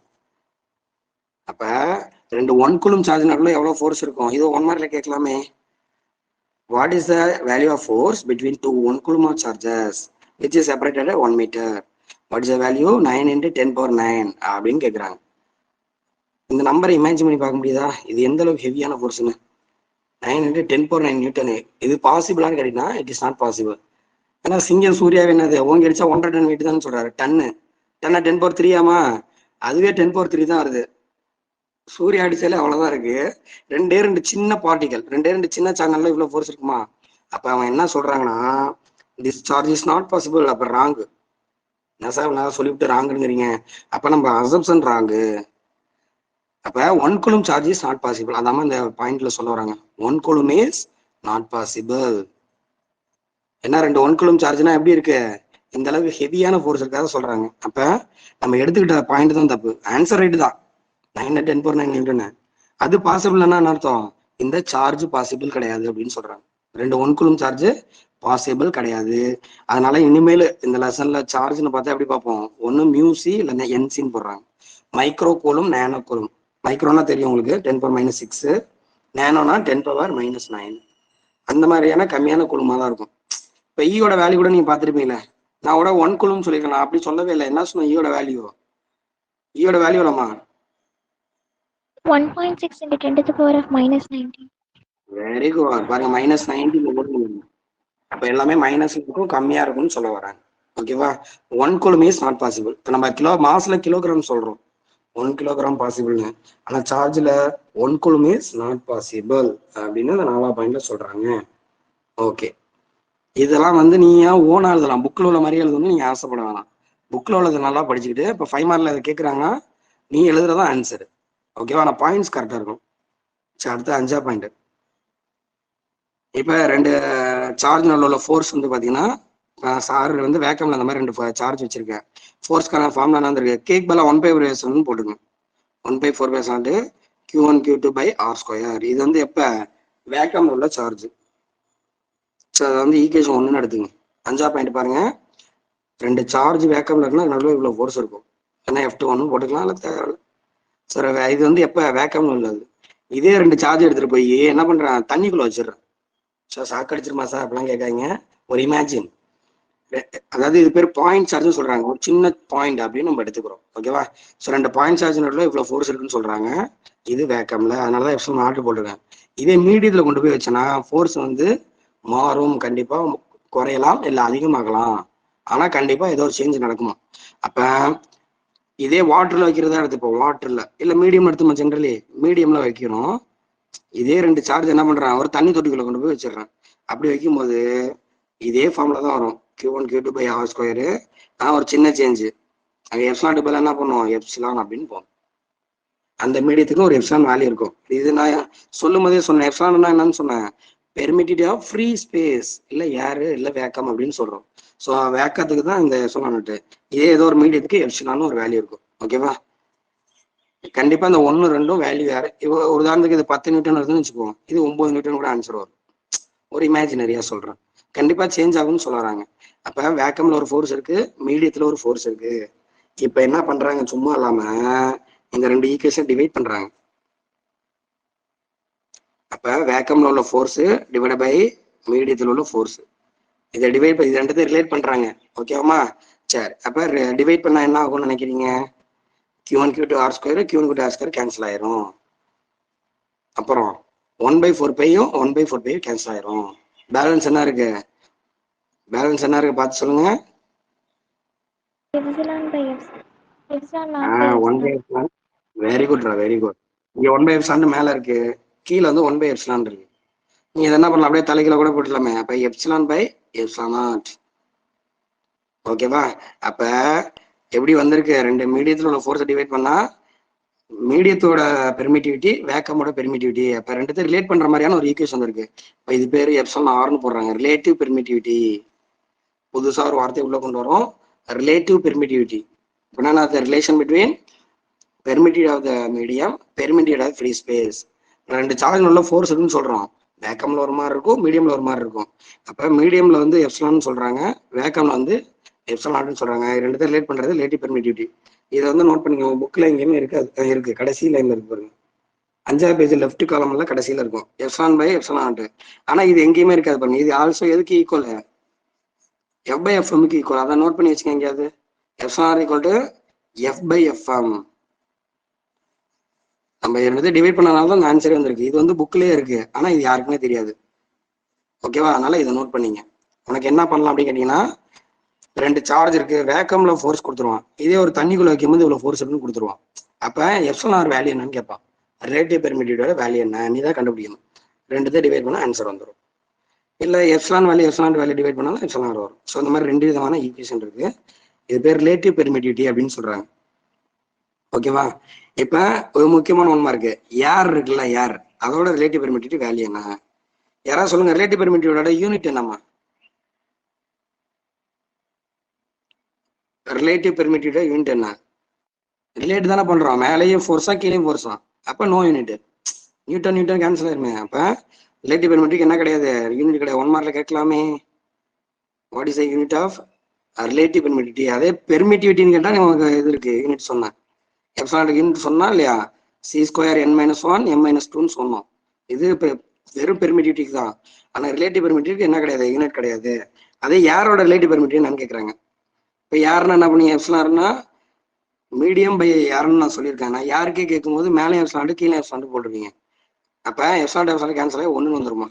அப்ப ரெண்டு 1 கூலும் சார்ஜ் நடுவில் எவ்வளோ ஃபோர்ஸ் இருக்கும்? இது 1 மார்க்ல கேட்கலாமே. What is the value of force between 2 1 coulomb of charges which is separated 1 metre? What is the value? 9 × 10⁻9 அப்படின்னு கேட்குறாங்க. இந்த நம்பரை இமேஜின் பண்ணி பார்க்க முடியுதா? இது எந்த அளவுக்கு ஹெவியான ஃபோர்ஸ்னு? 9 × 10⁻9 நியூட்டனு. இது பாசிபிளான்னு கேட்டீங்கன்னா இட் இஸ் நாட் பாசிபிள். ஏன்னா சிங்கம் சூர்யாவே என்னது ஓங்கி அடிச்சா 1.5 டன் வெயிட் தான் சொல்றாரு. டன்னு 10⁻3 ஆமா, அதுவே 10⁻3 தான் வருது. சூரிய அடிச்சாலே அவ்வளவுதான் இருக்கு. ரெண்டு சின்ன பார்ட்டிகல், ரெண்டு சின்ன சாங்கல்ல இவ்வளவு ஃபோர்ஸ் இருக்குமா? அப்ப அவன் என்ன சொல்றாங்கன்னா this charge is not possible. அப்ப ராங்கு. என்ன சார் நான் சொல்லிவிட்டு ராங்குங்கிறீங்க? அப்ப நம்ம அசம்ப்ஷன் ராங்கு. அப்ப 1 coulomb charge is not possible. அதாம இந்த பாயிண்ட்ல சொல்ல வராங்க. 1 கூலும் இஸ் நாட் பாசிபிள். ஏன்னா ரெண்டு 1 கூலும் சார்ஜ்னா எப்படி இருக்கு? இந்த அளவுக்கு ஹெவியான ஃபோர்ஸ் இருக்காத சொல்றாங்க. அப்ப நம்ம எடுத்துக்கிட்ட பாயிண்ட் தான் தப்பு. ஆன்சர் ரைட்டு தான், 9 × 10⁻9 நியூட்டனு. அது பாசிபிள்னா என்ன அர்த்தம்? இந்த சார்ஜ் பாசிபிள் கிடையாது அப்படின்னு சொல்றாங்க. ரெண்டு 1 கூலும் சார்ஜ் பாசிபிள் கிடையாது. அதனால இனிமேல் இந்த லெசன்ல சார்ஜ்னு பார்த்தா எப்படி பார்ப்போம்? ஒன்று மியூசி இல்லைன்னா என்சின்னு போடுறாங்க. Micro coulomb nano coulomb. மைக்ரோனா தெரியும் உங்களுக்கு, 10⁻6. நேனோனா 10⁻−9. அந்த மாதிரியான கம்மியான கூலுமா தான் இருக்கும். இப்போ ஈயோட வேல்யூ கூட நீங்க பார்த்துருப்பீங்களே. நான் கூட 1 கூலும் சொல்லியிருக்கேன், அப்படி சொல்லவே இல்லை. என்ன சொன்னேன்? ஈயோட வேல்யூ எவ்வளோமா? 1.6 × 10⁻−19. Very good. பாருங்க, -19 அப்ப எல்லாமே மைனஸ் இருக்கும், கம்மியா இருக்கும்னு சொல்ல வரேன். ஓகேவா? 1 கூலும் இஸ் நாட் பாசிபிள். இப்போ நம்ம மாஸ்ல கிலோகிராம் சொல்றோம், 1 கிலோகிராம் பாசிபிள்னு. ஆனா சார்ஜ்ல 1 கூலும் இஸ் நாட் பாசிபிள் அப்படின்னு அந்த 4ஆம் பாயிண்ட்ல சொல்றாங்க. ஓகே, இதெல்லாம் வந்து நீங்க ஓனா எழுதலாம், புக்ல உள்ள மாதிரி எழுதணும்னு நீங்க ஆசைப்பட வேணாம். புக்ல உள்ளது நல்லா படிச்சுக்கிட்டு இப்போ 5 மார்க்ல அதை கேட்குறாங்கன்னா நீ எழுதுறதா ஆன்சர். ஓகேவா? நான் பாயிண்ட்ஸ் கரெக்டா இருக்கும். சரி, அடுத்து 5ஆம் பாயிண்ட். இப்போ ரெண்டு சார்ஜ் நல்ல உள்ள ஃபோர்ஸ் வந்து பார்த்தீங்கன்னா, சார் வந்து வேக்கம்ல அந்த மாதிரி 2 சார்ஜ் வச்சிருக்கேன். ஃபோர்ஸ்க்கான ஃபார்ம்ல என்ன இருக்கு? கேக் பதிலாக 1/4 போட்டுங்க. 1/4 q1 q2/r². இது வந்து எப்போ? வேக்கம்ல உள்ள சார்ஜ். ஸோ அதை வந்து ஈக்குவேஷன் 1ன்னு எடுத்துங்க. 5ஆம் பாயிண்ட் பாருங்க. ரெண்டு சார்ஜ் வேக்கம்ல இருக்குன்னா நடுவில் இவ்வளோ ஃபோர்ஸ் இருக்கும். ஏன்னா F2 போட்டுக்கலாம், இல்லை தேவையில்லை. சார் இது வந்து எப்போ? வேக்கம்ல உள்ளது. இதே ரெண்டு சார்ஜ் எடுத்துட்டு போய் என்ன பண்றேன்? தண்ணிக்குள்ள வச்சிடுறேன். சார் சாக்கு அடிச்சிருமா சார் அப்படிலாம் கேட்காங்க. ஒரு இமேஜின், அதாவது இது பேர் பாயிண்ட் சார்ஜ்னு சொல்றாங்க. ஒரு சின்ன பாயிண்ட் அப்படின்னு நம்ம எடுத்துக்கிறோம். ஓகேவா? ஸோ 2 பாயிண்ட் சார்ஜ் நடுவில் இவ்வளோ ஃபோர்ஸ் இருக்குன்னு சொல்றாங்க. இது வேக்கம்ல, அதனால தான் எப்சிலான் ஆர்டர் போட்டிருக்கேன். இதே மீடியத்தில் கொண்டு போய் வச்சேன்னா ஃபோர்ஸ் வந்து மாறும், கண்டிப்பா குறையலாம், இல்லை அதிகமாகலாம். ஆனா கண்டிப்பா ஏதோ ஒரு சேஞ்ச் நடக்குமா. அப்ப இதே வாட்டர்ல வைக்கிறதா எடுத்துப்போம். வாட்டர்ல இல்ல மீடியம் எடுத்துமா, ஜென்ரலி மீடியம்ல வைக்கிறோம். இதே 2 சார்ஜ் என்ன பண்றேன், ஒரு தண்ணி தொட்டிக்குள்ள கொண்டு போய் வச்சிடறேன். அப்படி வைக்கும்போது இதே ஃபார்ம்ல தான் வரும், Q1 Q2 by R square. ஆனால் ஒரு சின்ன சேஞ்சு, அங்கே எப்சிலான் பதில் என்ன பண்ணுவோம், எப்சிலான் அப்படின்னு போகும். அந்த மீடியத்துக்கு ஒரு எப்சிலான் வேல்யூ இருக்கும். இது நான் சொல்லும் போதே சொன்னேன், எப்சிலான் என்னன்னு சொன்னேன், பெர்மிட்டிவிட்டி ஆஃப் ஃப்ரீ ஸ்பேஸ், இல்லை ஏரு இல்லை வேக்கம் அப்படின்னு சொல்றோம். ஸோ வேக்கத்துக்கு தான் இந்த எப்சிலான். இதே ஏதோ ஒரு மீடியத்துக்கு எப்சிலான்னு ஒரு வேல்யூ இருக்கும். ஓகேவா? கண்டிப்பா இந்த 1 2 வேல்யூ வேற. ஒரு உதாரணத்துக்கு இது 10 நியூட்டன் வருதுன்னு வச்சுக்குவோம், இது 9 நியூட்டன் கூட ஆன்சர் வரும். ஒரு இமேஜினரியா சொல்றேன், கண்டிப்பா சேஞ்ச் ஆகும்னு சொல்றாங்க. அப்ப வேக்கம்ல ஒரு ஃபோர்ஸ் இருக்கு, மீடியத்துல ஒரு ஃபோர்ஸ் இருக்கு. இப்ப என்ன பண்றாங்க, சும்மா இல்லாம இந்த 2 ஈக்குவேஷன் டிவைட் பண்றாங்க. அப்ப வேக்கம்ல உள்ள ஃபோர்ஸ் டிவைட் பை மீடியத்துல உள்ள ஃபோர்ஸ், இதை டிவைட் இது ரெண்டுத்தையும் ரிலேட் பண்றாங்க. ஓகேவாமா? சரி, அப்ப டிவைட் பண்ணா என்ன ஆகும்னு நினைக்கிறீங்க, Q1 Q2 R square, Q1 Q2 R square cancel ஆயிரும். அப்புறம் 1/4 பையும் 1/4 பையும் கேன்சல் ஆயிரும். பேலன்ஸ் என்ன இருக்கு, பேலன்ஸ் என்ன இருக்கு பார்த்து சொல்லுங்க. Epsilon by epsilon. Epsilon naught by epsilon. Very குட்ரா, வெரி குட். இங்க 1/ε மேல இருக்கு, கீழே வந்து 1/ε இருக்கு. நீ இதை என்ன பண்ணலாம், அப்படியே தலைகீழ கூட போட்டுலாமே. அப்ப எப்சிலான் பை எப்சிலான் நாட். ஓகேவா? அப்ப எப்படி வந்திருக்கு, 2 மீடியத்துல உள்ள ஃபோர்ஸை டிவைட் பண்ணா மீடியத்தோட பெர்மிட்டிவிட்டி, வேக்கமோட பெர்மிட்டிவிட்டி, அப்ப ரெண்டுத்தையும் ரிலேட் பண்ற மாதிரியான ஒரு ஈக்குவேஷன் இருக்கு. இப்ப இது பேரு எப்சிலான் ஆர்னு போடுறாங்க, ரிலேட்டிவ் பெர்மிட்டிவிட்டி. புதுசா ஒரு வார்த்தை உள்ள கொண்டு வரோம், ரிலேட்டிவ் பெர்மிட்டிவிட்டி. அப்படின்னா relation between permittive of the medium, permittive of free space. 2 charge உள்ள ஃபோர்ஸ் இருக்குன்னு சொல்றோம். வேக்கம்ல ஒரு மாதிரி இருக்கும், மீடியம்ல ஒரு மாதிரி இருக்கும். அப்ப மீடியம்ல வந்து எப்சிலான் சொல்றாங்க, வேக்கம்ல வந்து எப்சிலான் சொல்றாங்க. ரெண்டு ரிலேட் பண்றது ரிலேட்டிவ் பெர்மிட்டிவிட்டி. இதை வந்து நோட் பண்ணிக்கோங்க, புக்ல எங்கேயுமே இருக்காது, இருக்கு கடைசி லைன்ல இருக்கு பாருங்க, 5வது பேஜ் லெஃப்ட் காலம்ல கடைசியில இருக்கும் எப்சிலான் பை எப்சிலான். ஆனா இது எங்கேயுமே இருக்காது பாருங்க. இது ஆல்சோ எதுக்கு ஈக்குவல், எஃப் பை எஃப்எம்க்கு ஈக்குவல். அதை நோட் பண்ணி வச்சுக்கோங்க எங்கேயாவது. Epsilon equal to F by FM. நம்ம ரெண்டு டிவைட் பண்ணனால தான் ஆன்சரே வந்திருக்கு. இது வந்து புக்லயே இருக்கு, ஆனா இது யாருக்குமே தெரியாது. ஓகேவா? அதனால இதை நோட் பண்ணிங்க. உனக்கு என்ன பண்ணலாம் அப்படின்னு கேட்டீங்கன்னா, 2 சார்ஜ் இருக்கு, வேக்கம்ல ஃபோர்ஸ் கொடுத்துருவான். இதே ஒரு தண்ணிக்குள்ள வைக்கும்போது இவ்வளவு ஃபோர்ஸ் இருக்குன்னு கொடுத்துருவான். அப்ப எப்சிலான் வேல்யூ என்னன்னு கேட்பான், ரிலேட்டிவ் பெர்மிட்டிவிட்டியோட வேல்யூ என்ன, நீ தான் கண்டுபிடிக்கணும். 2 டிவைட் பண்ணா ஆன்சர் வந்துடும். இல்ல எப்சிலான் வேல்யூ டிவைட் பண்ணாலும் எப்சிலான் வரும். ஸோ இந்த மாதிரி 2 விதமான ஈக்குவேஷன் இருக்கு. இது பேர் ரிலேட்டிவ் பெர்மிட்டிவிட்டி அப்படின்னு சொல்றாங்க. ஓகேவா? இப்ப ஒரு முக்கியமான ஒன்மா இருக்கு, ஏர் இருக்குல்ல, ஏர், அதோட ரிலேட்டிவ் பெர்மிட்டிவிட்டி வேல்யூ என்ன, யாராவது சொல்லுங்க. ரிலேட்டிவ் பெர்மிட்டிவிட்டியோட யூனிட் என்னமா, ரிலேட்டிவ் பெர்மிட்டிவிட்டியோட யூனிட் என்ன, ரிலேட் தானே பண்றோம், மேலேயும் ஃபோர்ஸா கீழே ஃபோர்ஸா, அப்ப no unit, newton newton cancel ஆயிருமே. அப்ப ரிலேட்டிவ் பெர்மிட்டிவிட்டி என்ன கிடையாது, யூனிட் கிடையாது. 1 மார்க்ல கேட்கலாமே, what is the unit of relative permittivity. அதே பெர்மிட்டிவிட்டின்னு கேட்டா நமக்கு இது இருக்கு, யூனிட் சொன்னேன், எப்சிலான் யூனிட் சொன்னா இல்லையா, சி ஸ்கொயர் n-1 m-2ன்னு சொன்னோம். இது வெறும் பெர்மிட்டிவிட்டிக்கு தான். ஆனா ரிலேட்டிவ் பெர்மிட்டிவிட்டிக்கு என்ன கிடையாது, யூனிட் கிடையாது. அதே யாரோட ரிலேட்டிவ் பெர்மிட்டிவிட்டி நான் கேட்கறாங்க. இப்ப யாருன்னா என்ன பண்ணி, எப்சிலான்னா மீடியம் பை யாருன்னு நான் சொல்லியிருக்கேன். நான் யாருக்கே கேட்கும்போது மேலே எப்சிலான் கீழே எப்சிலான் போட்டுருவீங்க. அப்ப எப்சிலான் கேன்சல் ஆகி 1 வந்துருமா.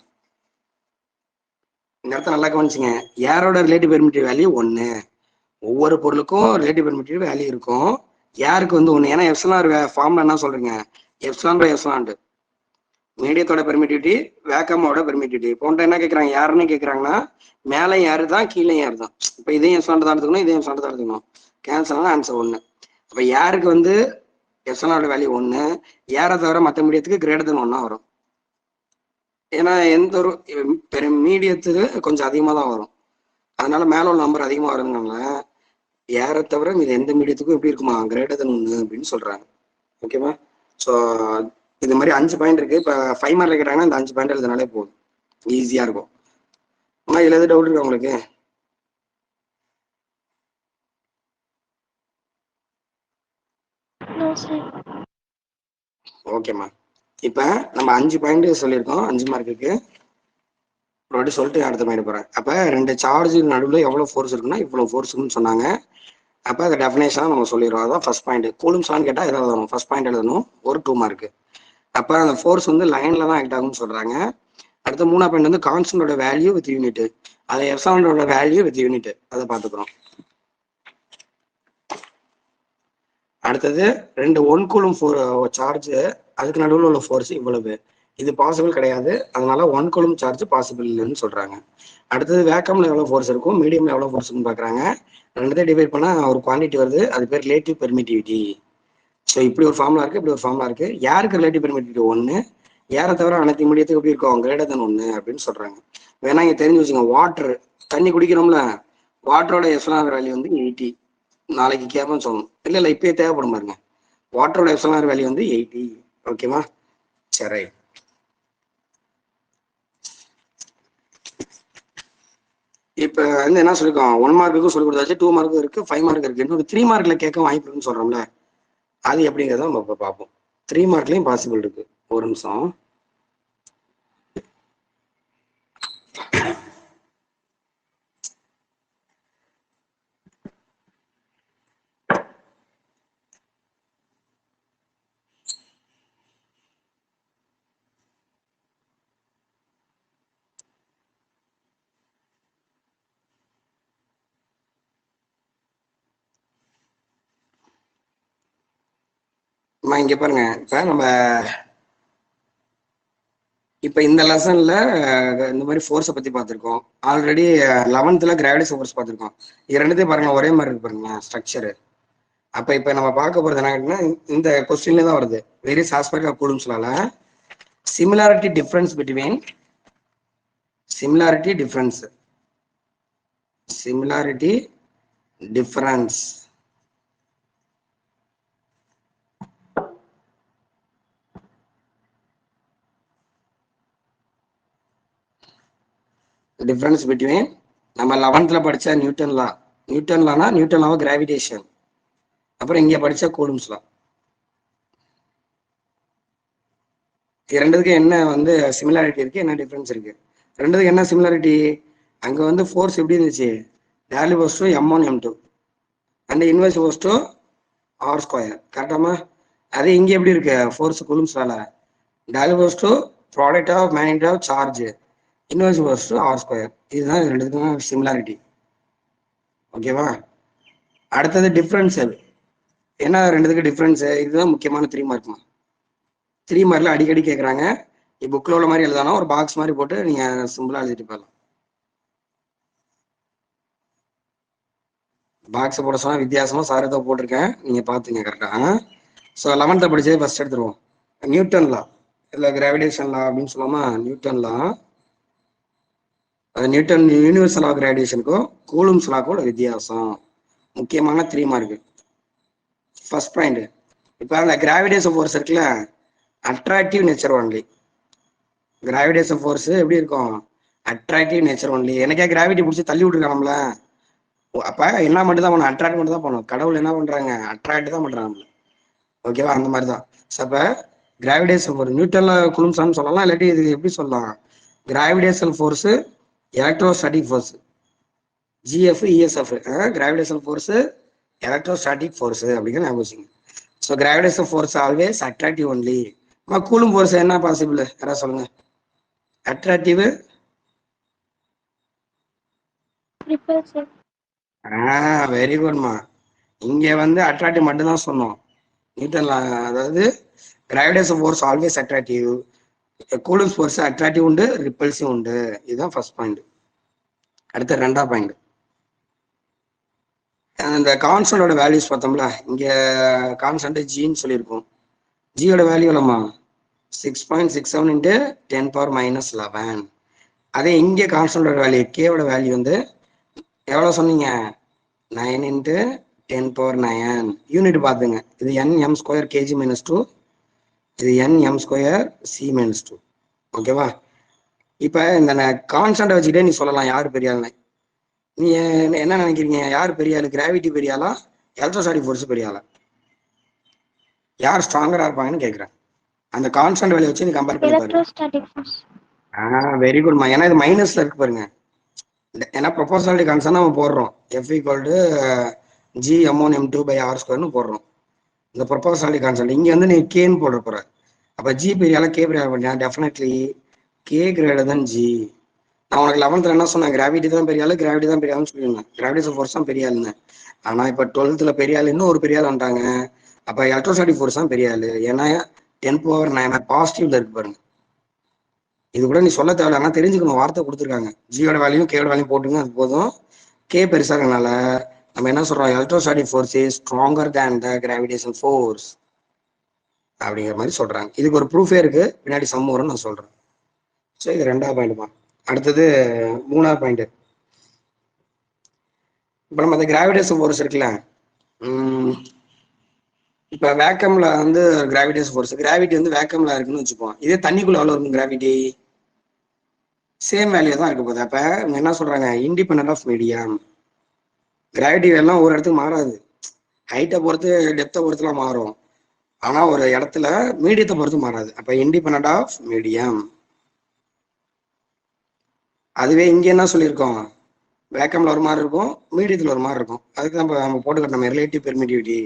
இந்த இடத்த நல்லா கவனிச்சுங்க, யாரோட ரிலேட்டிவ் பெர்மிட்டிவ் வேல்யூ 1. ஒவ்வொரு பொருளுக்கும் ரிலேட்டிவ் பெர்மிட்டிவ் வேல்யூ இருக்கும், யாருக்கு வந்து 1. ஏன்னா எப்சிலான் ஃபார்ம்ல என்ன சொல்றீங்க, எப்சிலான் பை எப்சிலான். மீடியத்தோட பெர்மிட்டிவிட்டி, வேக்கமோட பெர்மிட்டிவிட்டி. போன்ற என்ன கேட்கறாங்க, யாருன்னு கேட்கறாங்கன்னா மேலே யாரு தான் கீழே யாரு தான். இப்ப இதையும் எப்சிலான் தான் எடுத்துக்கணும், இதையும் எப்சிலான் தான் எடுத்துக்கணும். கேன்சல் ஆனா ஆன்சர் 1. அப்ப யாருக்கு வந்து எப்சிலானோட வேல்யூ 1, யாரை தவிர மற்ற மீடியத்துக்கு கிரேட்டர் தென் 1 வரும். ஏன்னா எந்த ஒரு மீடியத்துக்கு கொஞ்சம் அதிகமாக தான் வரும், அதனால மேல உள்ள நம்பர் அதிகமாக வருதுனால ஏற தவிர இது எந்த மீடியத்துக்கும் எப்படி இருக்குமா, கிரேட்டர் தென் 1 அப்படின்னு சொல்றாங்க. ஓகேவா? ஸோ இது மாதிரி 5 பாயிண்ட் இருக்கு. இப்போ 5 மார்க்ல கேட்டாங்கன்னா இந்த 5 பாயிண்ட் எழுதினாலே போதும், ஈஸியா இருக்கும். ஆனால் இதுல எது டவுட் இருக்கா உங்களுக்கு? No, sir. ஓகேம்மா. இப்போ நம்ம 5 பாயிண்ட் சொல்லியிருக்கோம் 5 மார்க்குக்கு. வாட்டி சொல்லிட்டு அடுத்த மாதிரி போறேன். அப்ப 2 சார்ஜ் நடுவில் எவ்வளவு ஃபோர்ஸ் இருக்குன்னா இவ்வளவு ஃபோர்ஸ்னு சொன்னாங்க. அப்ப அந்த டெஃபினேஷன் நம்ம சொல்லிடுறோம். அதான் ஃபர்ஸ்ட் பாயிண்ட். கூலும்ஸ்லான்னு கேட்டா எதாவது எழுதணும். ஃபர்ஸ்ட் பாயிண்ட் எழுதணும், ஒரு 2 மார்க். அப்ப அந்த ஃபோர்ஸ் வந்து லைன்ல தான் ஆக்ட் ஆகும்னு சொல்றாங்க. அடுத்த 3ஆம் பாயிண்ட் வந்து கான்ஸ்டன்டோட வேல்யூ வித் யூனிட். அதை எப்சிலானோட வேல்யூ வித் யூனிட் அதை பார்த்துக்கிறோம். அடுத்தது 2 1 கூலும் சார்ஜ், அதுக்கு நடுவில் உள்ள ஃபோர்ஸ் இவ்வளவு. இது பாசிபிள் கிடையாது, அதனால 1 கூலும் சார்ஜ் பாசிபிள் இல்லைன்னு சொல்றாங்க. அடுத்தது வேக்கம்ல எவ்வளவு ஃபோர்ஸ் இருக்கும், மீடியம்ல எவ்வளவு ஃபோர்ஸ் இருக்குன்னு பாக்குறாங்க. ரெண்டுத்தையும் டிவைட் பண்ணா ஒரு குவான்டிட்டி வருது, அது பேர் ரிலேட்டிவ் பெர்மிட்டிவிட்டி. ஸோ இப்படி ஒரு ஃபார்முலா இருக்கு, இப்படி ஒரு ஃபார்முலா இருக்கு. யாருக்கு ரிலேட்டிவ் பெர்மிட்டிவிட்டி 1, யாரை தவிர அனைத்து மீடியத்துக்கு எப்படி இருக்கும், கிரேட்டர் தென் 1 அப்படின்னு சொல்றாங்க. வேணா இங்க தெரிஞ்சு வச்சுங்க. வாட்டர், தண்ணி குடிக்கிறோம்ல, வாட்டரோட எப்சிலான் வேல்யூ வந்து 80. நாளைக்கு கேட்பேன்னு சொல்லணும். இல்ல இப்பயே தேவைப்படும் பாருங்க. வாட்டரோட எப்சிலான் வேல்யூ வந்து 80. ஓகேவா? சரி. இப்ப வந்து என்ன சொல்லிருக்கோம், 1 மார்க்குக்கும் சொல்லி கொடுத்தாச்சு, 2 மார்க்கும் இருக்கு, 5 மார்க் இருக்கு. இன்னொரு 3 மார்க்ல கேட்க வாய்ப்பு இருக்குன்னு சொல்றோம்ல, அது எப்படிங்கிறத நம்ம இப்ப பார்ப்போம். 3 மார்க்லயும் பாசிபிள் இருக்கு. ஒரு நிமிஷம். இங்க பாருங்க. இப்ப இந்த லெசன்ல இந்த மாதிரி ஃபோர்ஸை பத்தி பார்த்திருக்கோம். ஆல்ரெடி 11th கிராவிடேஷன் ஃபோர்ஸ் பார்த்திருக்கோம். இது ரெண்டுத்தையும் பாருங்க, ஒரே மாதிரி இருக்கு பாருங்க ஸ்ட்ரக்சர். அப்ப இப்ப நம்ம பார்க்க போறது என்ன, இந்த கொஸ்டின்ல தான் வருது. வேரியஸ் ஆஸ்பெக்ட் ஆஃப் கூலும்ஸ் லால similarity difference between similarity difference difference between நம்ம 11th படிச்ச நியூட்டன் லானா நியூட்டன் லா கிராவிடேஷன், அப்புறம் இங்க படிச்ச கூலும்ஸ் லா. ரெண்டுத்துக்கு என்ன வந்து சிமிலாரிட்டி இருக்கு, என்ன டிஃபரன்ஸ் இருக்கு? ரெண்டுத்துக்கு என்ன சிமிலாரிட்டி, அங்க வந்து ஃபோர்ஸ் எப்படி இருந்துச்சு, value was to m1 m2 and inverse was to r². கரெக்டாமா? அதே இங்க எப்படி இருக்கு, ஃபோர்ஸ் கூலும்ஸ் லால value was to product of magnet of charge, inverse was to r². இதுதான் ரெண்டுத்துக்கும் சிமிலாரிட்டி. ஓகேவா? அடுத்தது டிஃபரன்ஸ். என்ன ரெண்டுத்துக்கு டிஃபரன்ஸ், இதுதான் முக்கியமான 3 மார்க்மா. 3 மார்க்ல அடிக்கடி கேட்குறாங்க. புக்கில் உள்ள மாதிரி எழுதானா ஒரு பாக்ஸ் மாதிரி போட்டு நீங்க சிம்பிளா எழுதிட்டு போயிடலாம். பாக்ஸ் போட சொன்னா வித்தியாசமா சார் தான் போட்டிருக்கேன், நீங்க பாத்துங்க கரெக்டா. ஸோ 11th படிச்சது ஃபர்ஸ்ட் எடுத்துருவோம். நியூட்டன் லா, இல்லை கிராவிடேஷன் லா அப்படின்னு சொல்லாமா, Newton law. Newton universal law கிராவிடேஷனுக்கும் கூலும்ஸ் லாக்கும் வித்தியாசம். முக்கியமான 3 மார்க். ஃபர்ஸ்ட் பாயிண்ட், இப்போ அந்த கிராவிடேஷன் ஃபோர்ஸ் இருக்குல்ல, attractive nature only. Gravitation force எப்படி இருக்கும், அட்ராக்டிவ் நேச்சர் ஒன்லி. எனக்கே கிராவிட்டி பிடிச்சி தள்ளி விட்டுருக்காங்கல்ல, அப்ப என்ன மட்டும் தான் பண்ணும், அட்ராக்ட் மட்டும் தான் பண்ணும். கடவுள் என்ன பண்றாங்க, அட்ராக்ட் தான் பண்றாங்க. ஓகேவா? அந்த மாதிரி தான். அப்ப கிராவிடேஷன் ஃபோர்ஸ் நியூட்டன்ல கூலும்ஸ்னு சொல்லலாம், இல்லாட்டி இது எப்படி சொல்லலாம், gravitation force electrostatic force, GF ESF. Gravitation force electrostatic force அப்படிங்கிற ஞாபகம். So gravitation force always attractive only. Coulomb force என்ன பாசிபிள், யாராவது சொல்லுங்க. அட்ராக்டிவ், வெரி குட்மா. இங்க வந்து அட்ராக்டிவ் மட்டும் தான் சொன்னோம் நியூட்டன்ல. அதாவது gravitation force always attractive, Coulomb force attractive உண்டு, ரிப்பல்சிவ் உண்டு. இதுதான் ஃபர்ஸ்ட் பாயிண்ட். அடுத்த 2ஆம் பாயிண்ட், இந்த கான்ஸ்டன்டோட வேல்யூஸ் பார்த்தோம்ல, இங்க கான்ஸ்டன்ட் ஜின்னு சொல்லியிருக்கோம். ஜியோட வேல்யூ எவ்வளோமா, 6.67 × 10⁻−11. அதே இங்கே கான்ஸ்டன்டோட வேல்யூ கேவோட வேல்யூ வந்து எவ்வளோ சொன்னீங்க, 9 × 10⁻9. யூனிட் பார்த்துங்க, இது nm² kg-2, இது nm² c-2. ஓகேவா? இப்போ இந்த கான்ஸ்டன்ட் வச்சுக்கிட்டே நீ சொல்லலாம் யார் பெரிய ஆளுன்னு. நீ என்ன நினைக்கிறீங்க, யார் பெரிய ஆளு, கிராவிட்டி பெரிய ஆளா, எலக்ட்ரோஸ்டாட்டிக் ஃபோர்ஸ் பெரிய ஆளா, யார் ஸ்ட்ராங்கரா இருப்பாங்கன்னு கேட்குறேன். அந்த கான்ஸ்டன்ட் வேல்யூ வச்சு நீ கம்பேர் பண்ணி பாரு. வெரி குட்மா. ஏன்னா இது மைனஸ்ல இருக்கு பாருங்க. ஏன்னா ப்ரொபோர்ஷனாலிட்டி கான்ஸ்டன்ட் நம்ம போடுறோம் F = G m1m2/r² போடுறோம். இந்த ப்ரொபோர்ஷனாலிட்டி கான்ஸ்டன்ட் இங்க வந்து நீ கேன்னு போடுற போற. அப்ப G பெரியால K பெரியால definitely K greater than G. நான் உனக்கு 11th என்ன சொன்னேன்? கிராவிட்டி தான் பெரிய ஆளு, கிராவிட்டி தான் பெரிய ஆளுன்னு சொல்லியிருந்தேன். கிராவிடேஷன் ஃபோர்ஸ் தான் பெரிய ஆளுன்னு. ஆனா இப்ப 12th பெரிய ஆளு இன்னும் ஒரு பெரிய ஆள் வந்துட்டாங்க. அப்ப எலக்ட்ரோஸ்டாட்டிக் ஃபோர்ஸ் தான் பெரிய ஆளு. ஏன்னா 10⁻⁹ பாசிட்டிவ்ல இருக்கு பாருங்க. இது கூட நீ சொல்ல தேவையில்ல, ஆனா தெரிஞ்சுக்கணும். வார்த்தை கொடுத்துருக்காங்க. ஜியோட வேல்யூ கேட வேல்யூ போட்டுங்க, அது போதும். கே பெருசா இருக்கனால நம்ம என்ன சொல்றோம்? Electrostatic force is stronger than the gravitation force அப்படிங்கிற மாதிரி சொல்றாங்க. இதுக்கு ஒரு ப்ரூஃபே இருக்கு, பின்னாடி சம் வரும்னு நான் சொல்றேன். ஸோ இது 2வது பாயிண்ட் தான். அடுத்தது 3வது பாயிண்ட். இப்ப நம்ம அந்த கிராவிடேஷன் ஃபோர்ஸ் இருக்குல்ல, இப்ப வேக்கம்ல வந்து கிராவிடேஷன் ஃபோர்ஸ், கிராவிட்டி வந்து வேக்கம்ல இருக்குன்னு வச்சுப்போம். இதே தண்ணிக்குள்ள எவ்வளவு இருக்கும் கிராவிட்டி? சேம் வேல்யூ தான் இருக்க போகுது. அப்ப என்ன சொல்றாங்க? Independent of medium. கிராவிட்டி எல்லாம் ஒரு இடத்துக்கு மாறாது. ஹைட்டை பொறுத்து டெப்த்தை பொறுத்துலாம் மாறும். ஆனா ஒரு இடத்துல மீடியத்தை பொறுத்து மாறாது. அப்ப இண்டிபெண்டன்ட் ஆஃப் மீடியம். அதுவே இங்க என்ன சொல்லியிருக்கோம்? வேக்கம்ல ஒரு மாதிரி இருக்கும், மீடியத்துல ஒரு மாதிரி இருக்கும். அதுக்கு நம்ம போட்டுக்கிட்டோம் ரிலேட்டிவ் பெர்மிட்டிவிட்டி.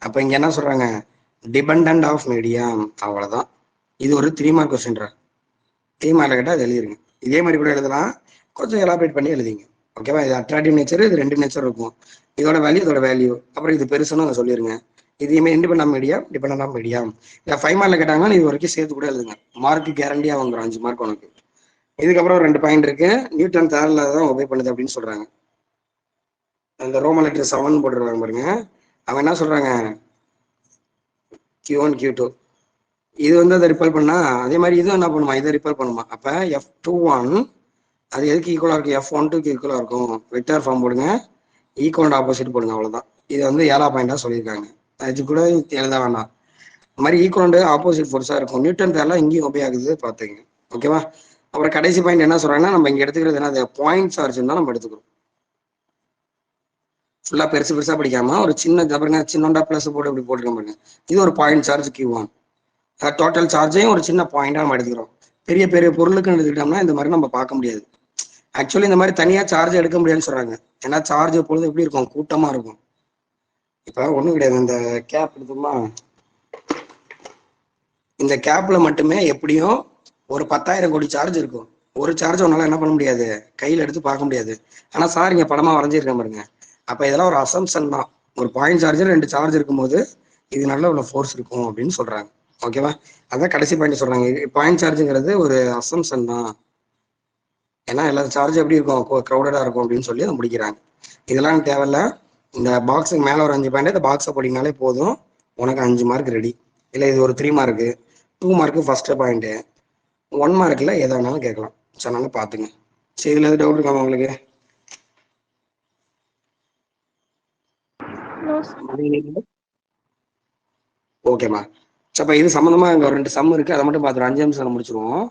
அப்ப இங்க என்ன சொல்றாங்க? Dependent of medium. அவ்வளவுதான். இது ஒரு 3 மார்க் கொஸ்டின். 3 மார்க்ல கேட்டா அது எழுதிருங்க. இதே மாதிரி கூட எழுதலாம், கொஞ்சம் எலாபரேட் பண்ணி எழுதிங்க. ஓகேவா? இது அட்ராக்டிவ் நேச்சர், இது 2 நேச்சர் இருக்கும். இதோட வேல்யூ, இதோட வேல்யூ, அப்புறம் இது பெருசுன்னு அதை சொல்லிருங்க. இதுவுமே independent medium, depend of medium. இல்லை 5 மார்க்ல கேட்டாங்கன்னா இது வரைக்கும் சேர்த்து கூட எழுதுங்க. மார்க் கேரண்டியா வந்துடும், 5 மார்க் உனக்கு. இதுக்கப்புறம் 2 பாயிண்ட் இருக்கு. நியூட்டன் தேர்ட்ல தான் ஒபே பண்ணுது அப்படின்னு சொல்றாங்க. அந்த ரோமன் லெட்டர் 7 போட்டுருவாங்க பாருங்க. அவங்க என்ன சொல்றாங்க? Q1 Q2 இது வந்து அதை ரிப்பேர் பண்ணா அதே மாதிரி இதுவும் என்ன பண்ணுமா? இதை ரிப்பேர் பண்ணுமா? அப்ப F21 அது எதுக்கு ஈக்குவலா இருக்கு? F12க்கு ஈக்குவலா இருக்கும். வெக்டார் ஃபார்ம் போடுங்க, ஈக்குவல் ஆப்போசிட் போடுங்க, அவ்வளவுதான். இது வந்து 7ஆம் பாயிண்டா சொல்லியிருக்காங்க. அது கூட எழுத வேண்டாம். இந்த மாதிரி ஈக்குவல் ஆப்போசிட் ஃபோர்ஸா இருக்கும். நியூட்டன் தேர்ல இங்கேயும் ஒபே ஆகுது பாத்துங்க. ஓகேவா? அப்புறம் கடைசி பாயிண்ட் என்ன சொல்றாங்கன்னா, நம்ம இங்க எடுத்துக்கிறது என்ன? பாயிண்ட் சார்ஜ் தான் நம்ம எடுத்துக்கிறோம். ஃபுல்லா பெருசு பெருசா படிக்காம ஒரு சின்ன பாருங்க, சின்னோண்டா பிளஸ் போட்டு இப்படி போட்டுருக்க பாருங்க. இது ஒரு பாயிண்ட் சார்ஜ் Q1. டோட்டல் சார்ஜையும் ஒரு சின்ன பாயிண்டா நம்ம எடுத்துக்கிறோம். பெரிய பெரிய பொருளுக்கு எடுத்துக்கிட்டோம்னா இந்த மாதிரி நம்ம பார்க்க முடியாது. ஆக்சுவலி இந்த மாதிரி தனியா சார்ஜ் எடுக்க முடியாதுன்னு சொல்றாங்க. ஏன்னா சார்ஜ் எப்பொழுதும் எப்படி இருக்கும்? கூட்டமா இருக்கும். இப்ப ஒண்ணும் கிடையாது. இந்த கேப் எடுத்தோம்னா இந்த கேப்ல மட்டுமே எப்படியும் ஒரு 10,000 கோடி சார்ஜ் இருக்கும். ஒரு சார்ஜ் உன்னால என்ன பண்ண முடியாது? கையில எடுத்து பார்க்க முடியாது. ஆனா சார் இங்க படமா வரைஞ்சிருக்கேன் பாருங்க. அப்ப இதெல்லாம் ஒரு அசம்சன் தான். ஒரு பாயிண்ட் சார்ஜர் 2 சார்ஜ் இருக்கும்போது இது நல்ல ஒரு ஃபோர்ஸ் இருக்கும் அப்படின்னு சொல்றாங்க. ஓகேவா? அதான் கடைசி பாயிண்ட் சொல்றாங்க. பாயிண்ட் சார்ஜுங்கிறது ஒரு அசம்சன் தான். ஏன்னா எல்லா சார்ஜ் எப்படி இருக்கும்? க்ரௌடடா இருக்கும் அப்படின்னு சொல்லி அதை முடிக்கிறாங்க. இதெல்லாம் தேவையில்ல. இந்த பாக்ஸுக்கு மேல ஒரு 5 பாயிண்ட், இந்த பாக்ஸை போட்டிங்கனாலே போதும், உனக்கு 5 மார்க் ரெடி. இல்லை இது ஒரு 3 மார்க்கு, 2 மார்க்கு ஃபர்ஸ்ட் பாயிண்ட், 1 மார்க்ல எதை வேணாலும் கேட்கலாம். சொன்னாலும் பாத்துங்க. சரி, இதுல எது டவுட் இருக்காமா உங்களுக்கு? ஓகேம்மா. அப்ப இது சம்பந்தமா இங்க ஒரு 2 சம் இருக்கு, அதை மட்டும் பார்த்துருவோம். 5 நிமிஷம் முடிச்சிருவோம்.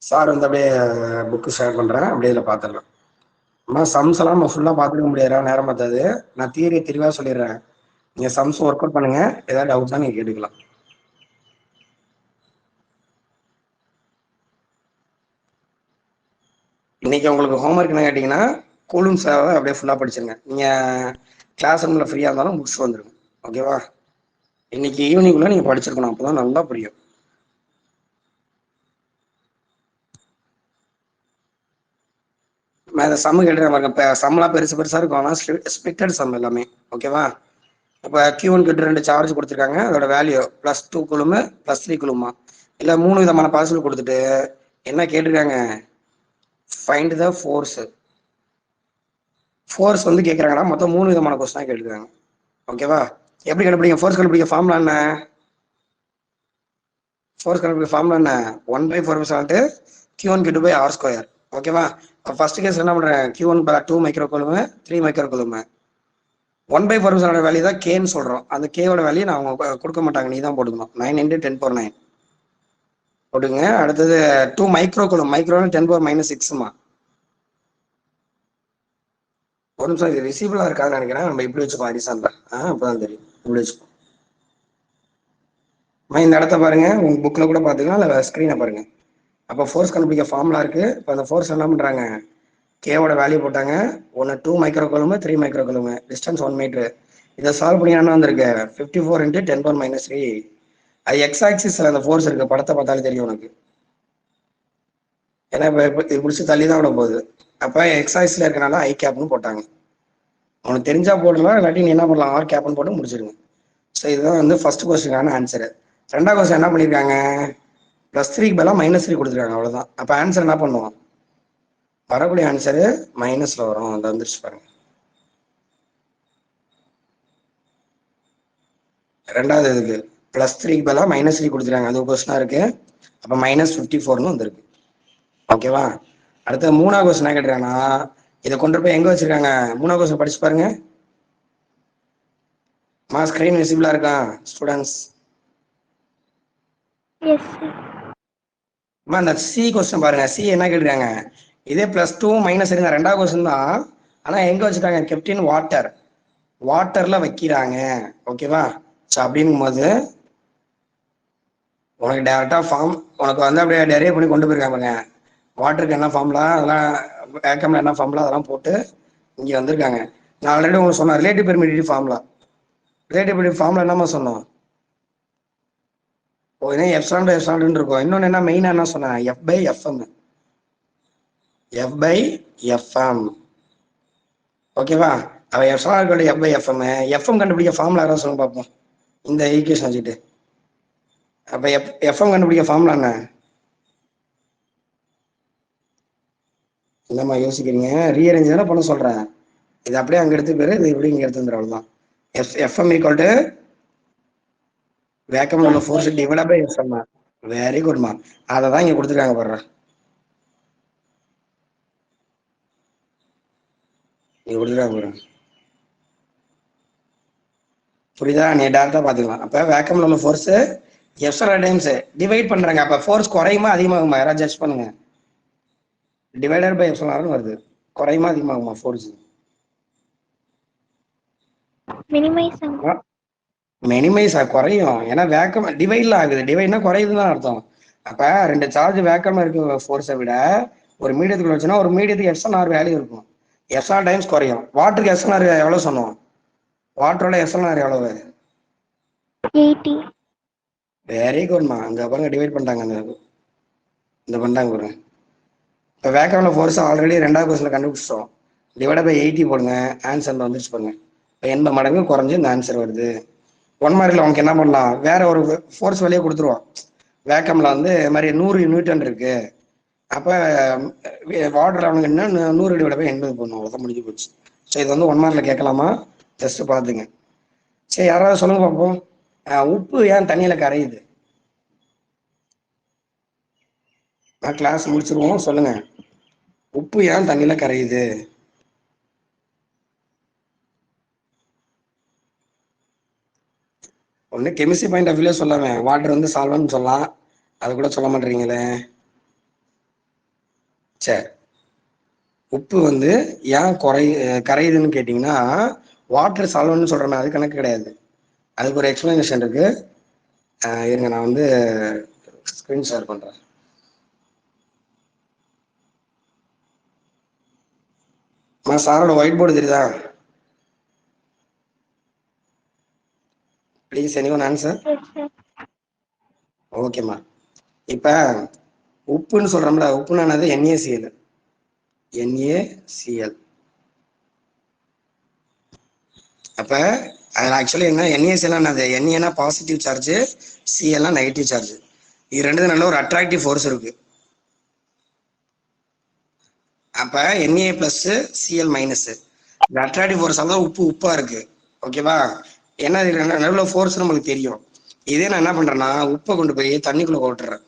சார் வந்து அப்படியே புக்கு ஷேர் பண்றேன், அப்படியே இதில் பார்த்துடலாம். அம்மா சம்ஸ் எல்லாம் நம்ம ஃபுல்லா பார்த்துக்க முடியாதா, நேரம் பார்த்தாது. நான் தியரி தெளிவா சொல்லிடுறேன். நீங்க சம்ஸ் ஒர்க் அவுட் பண்ணுங்க, ஏதாவது டவுட்னா நீங்க கேட்டுக்கலாம். இன்னைக்கு உங்களுக்கு ஹோம்ஒர்க் என்ன கேட்டீங்கன்னா, கூலும் சேவை அப்படியே ஃபுல்லா படிச்சிருங்க. நீங்க கிளாஸ் ரூம்ல ஃப்ரீயா இருந்தாலும் முடிச்சுட்டு வந்துருங்க. ஓகேவா? இன்னைக்கு ஈவினிங்குள்ள நீங்க படிச்சிருக்கணும், அப்பதான் நல்லா புரியும். சம்மு கேட்டு பாருங்க. இப்போ சம்லாம் பெருசு பெருசா இருக்கும், ஆனால் ஸ்பிளிட்டட் சம் எல்லாமே. ஓகேவா? இப்போ Q1 கிட்ட 2 சார்ஜ் கொடுத்துருக்காங்க. அதோட வேல்யூ +2 குளுமு +3 குளுமா, இல்லை 3 விதமான பார்சல் கொடுத்துட்டு என்ன கேட்டிருக்காங்க? Find the force. ஃபோர்ஸ் வந்து கேட்குறாங்கன்னா மொத்தம் 3 விதமான கொஸ்டின் கேட்டிருக்காங்க. ஓகேவா? எப்படி கண்டுபிடிங்க? ஃபோர்ஸ் கண்டுபிடிக்க ஃபார்முலா என்ன? ஃபோர்ஸ் கண்டுபிடிக்க ஃபார்முலா என்ன? 1/4 Q1 Q2/r². ஓகேவா? ஃபர்ஸ்ட் கேஸ் என்ன பண்றேன்? Q1 2 micro coulomb, 3 micro coulomb. 1/4 value தான் கேன்னு சொல்றோம். அந்த கேவோட வேல்யூ நான் அவங்க கொடுக்க மாட்டாங்க, நீ தான் போட்டுக்கணும். 9 × 10⁹ போட்டுங்க. அடுத்தது 2 மைக்ரோ கூலும், மைக்ரோ 10⁻⁻6மா. ஒரு நிமிஷம், இது ரிசீவலா இருக்கான்னு நினைக்கிறேன். நம்ம இப்படி வச்சுக்கோ, அரிசான்ல அப்பதான் தெரியும். இப்படி வச்சுக்கோ. இந்த இடத்த பாருங்க, உங்க புக்ல கூட பாத்துக்கலாம், இல்ல ஸ்கிரீனை பாருங்க. அப்போ ஃபோர்ஸ் கண்டுபிடிக்க ஃபார்முலா இருக்கு. இப்போ அந்த ஃபோர்ஸ் என்ன பண்றாங்க, கேவோட வேல்யூ போட்டாங்க. 2 micro coulomb 3 micro coulomb, distance 1 metre. இதை சால்வ் பண்ணி என்ன வந்திருக்கு, 54 × 10⁻³ அது எக்ஸ் ஆக்சிஸ்ல அந்த ஃபோர்ஸ் இருக்கு, படத்தை பார்த்தாலே தெரியும் உனக்கு. ஏன்னா இப்போ இது பிடிச்சி தள்ளி தான் விட போகுது. அப்போ எக்ஸ் ஆக்சிஸ்ல இருக்கனால ஐ கேப்னு போட்டாங்க. உனக்கு தெரிஞ்சா போடலாம், இல்லாட்டி நீ என்ன பண்ணலாம், ஆர் கேப்னு போட்டு முடிச்சிருங்க. ஸோ இதுதான் வந்து ஃபர்ஸ்ட் கொஸ்டினுக்கான ஆன்சரு. ரெண்டாவது கொஸ்டின் என்ன பண்ணியிருக்காங்க, +3க்கு பதிலாக -3 கொடுத்துருக்காங்க, அவ்வளோதான். அப்போ ஆன்சர் என்ன பண்ணுவோம், வரக்கூடிய ஆன்சரு மைனஸ்ல வரும். அந்த வந்துருச்சு பாருங்க. ரெண்டாவது இதுக்கு +3க்கு பதிலாக -3 கொடுத்துருக்காங்க, அது கொஸ்டினா இருக்கு. அப்போ -54ன்னு வந்திருக்கு. ஓகேவா. அடுத்த மூணாவது கொஸ்டின் என்ன கேட்டுருக்காங்கன்னா, இதை கொண்டு போய் எங்க வச்சிருக்காங்க, மூணாவது கொஸ்டின் படிச்சு பாருங்க. ஸ்கிரீன் விசிபிளா இருக்கா ஸ்டூடெண்ட்ஸ்? அந்த சி கொஸ்டின் பாருங்க. சி என்ன கேட்டுருக்காங்க, இதே +2 -3 இருந்தா ரெண்டாவது கொஸ்டின் தான். ஆனா எங்க வச்சுட்டாங்க, கெப்டின் வாட்டர், வாட்டர்ல வைக்கிறாங்க. ஓகேவா. ஸோ அப்படிங்கும் போது உனக்கு டேரக்டா ஃபார்ம் உனக்கு வந்து அப்படியே டெரைவ் பண்ணி கொண்டு போயிருக்காங்க. வாட்டருக்கு என்ன ஃபார்முலா, அதெல்லாம் வேக்கம்ல என்ன ஃபார்முலா, அதெல்லாம் போட்டு இங்க வந்திருக்காங்க. நான் ஆல்ரெடி உங்களுக்கு சொன்னேன், relative permittivity formula. Relative permittivity formula என்னமா சொன்னோம், எப்சிலான் பை எப்சிலான் இருக்கும். இன்னொன்னு என்ன மெயினா என்ன சொன்னேன், F/Fm. F/Fm. ஓகேவா. அவ எப்சிலான் F/Fm. Fm கண்டுபிடிக்க ஃபார்முலா யாராவது சொல்லுங்க பார்ப்போம், இந்த ஈக்குவேஷன் வச்சுட்டு. அப்ப Fm கண்டுபிடிக்க ஃபார்முலா என்ன, என்னம்மா யோசிக்கிறீங்க, ரீஅரேஞ்ச் தானே பண்ண சொல்றேன். இது அப்படியே அங்க எடுத்து போயிரு, இது இப்படி இங்க எடுத்து வந்துடும், அவ்வளவுதான். Fm = வேக்கம்ல உள்ள force divided by Fm. Very குட்மா. அதை தான் இங்க கொடுத்துருக்காங்க பாரு, இங்க கொடுத்துருக்காங்க பாரு. புரியுதா, நீ டேரக்டா பாத்துக்கலாம். அப்ப வேக்கம்ல உள்ள ஃபோர்ஸ் எப்சிலான் டைம்ஸ் டிவைட் பண்றாங்க. அப்ப ஃபோர்ஸ் குறையுமா அதிகமாகுமா, யாராவது ஜட்ஜ் பண்ணுங்க. டிவைடட் பை எப்சிலான் வருது, குறையுமா அதிகமாகுமா ஃபோர்ஸ்? மினிமைஸ் குறையும். ஏன்னா வேக்கம் டிவைட்ல ஆகுது, டிவைட்னா குறையுதுன்னு தான் அர்த்தம். அப்ப ரெண்டு சார்ஜ் வேக்கம் இருக்க ஃபோர்ஸை விட ஒரு மீடியத்துக்குள்ள வச்சுன்னா ஒரு மீடியத்துக்கு எப்சிலான் வேல்யூ இருக்கும், எப்சிலான் டைம்ஸ் குறையும். வாட்டருக்கு எப்சிலான் எவ்வளவு சொன்னோம், வாட்டரோட எப்சிலான் எவ்வளவு, 80. வெரி குட்மா. அங்க பாருங்க டிவைட் பண்ணிட்டாங்க, இந்த பண்ணிட்டாங்க பாருங்க. இப்போ வேக்கம்ல ஃபோர்ஸ் ஆல்ரெடி ரெண்டாவது கொஸ்டின்ல கண்டுபிடிச்சிட்டோம். டிவைட் பை 80 போடுங்க, ஆன்சர் வந்துருச்சு பாருங்க. இப்போ 80 மடங்கு குறைஞ்சு இந்த ஆன்சர் வருது. 1 மார்க்ல உனக்கு என்ன பண்ணலாம், வேற ஒரு ஃபோர்ஸ் வழியே கொடுத்துருவோம். வேக்கம்ல வந்து மாதிரி 100 நியூட்டன் இருக்கு. அப்ப வாட்டர்ல அவனுக்கு என்ன 100 டிவைட் பை 80 போடணும், அவ்வளோதான், முடிஞ்சு போச்சு. ஸோ இது வந்து 1 மார்க்ல கேட்கலாமா, ஜஸ்ட் பார்த்துங்க. சரி, யாராவது சொல்லுங்க பார்ப்போம், உப்பு ஏன் தண்ணியில கரையுது? நான் கிளாஸ் முடிச்சிருவோம், சொல்லுங்க. உப்பு ஏன் தண்ணியில கரையுது? ஒண்ணு கெமிஸ்ட்ரி பாயிண்ட் ஆஃப் வியூல சொல்லாம, வாட்டர் வந்து சால்வன்ட் சொல்லலாம், அது கூட சொல்ல மாட்டீங்களே. சரி, உப்பு வந்து ஏன் கரையுதுன்னு கேட்டீங்கன்னா, வாட்டர் சால்வன்ட்னு சொல்றேன், அது கணக்கு கிடையாது. அதுக்கு ஒரு எக்ஸ்பிளனேஷன் இருக்கு. இருங்க, நான் வந்து ஸ்கிரீன் ஷேர் பண்றேன். சாரோட ஒயிட் போர்டு தெரியுதா? Please anyone answer. ஓகேம்மா. இப்ப உப்புன்னு சொல்றோம்ல, உப்புன்னு என்னது, NaCl. அப்ப அதுல ஆக்சுவலி என்ன, NaCl என்னது, Na positive charge, Cl negative charge. இது ரெண்டு நல்ல ஒரு அட்ராக்டிவ் ஃபோர்ஸ் இருக்கு. அப்ப Na பிளஸ் Cl மைனஸ், இந்த அட்ராக்டிவ் ஃபோர்ஸ் தான் உப்பு உப்பா இருக்கு. ஓகேவா. ஏன்னா இது நல்ல ஃபோர்ஸ் நம்மளுக்கு தெரியும். இதே நான் என்ன பண்றேன்னா, உப்பை கொண்டு போய் தண்ணிக்குள்ள போட்டுறேன்.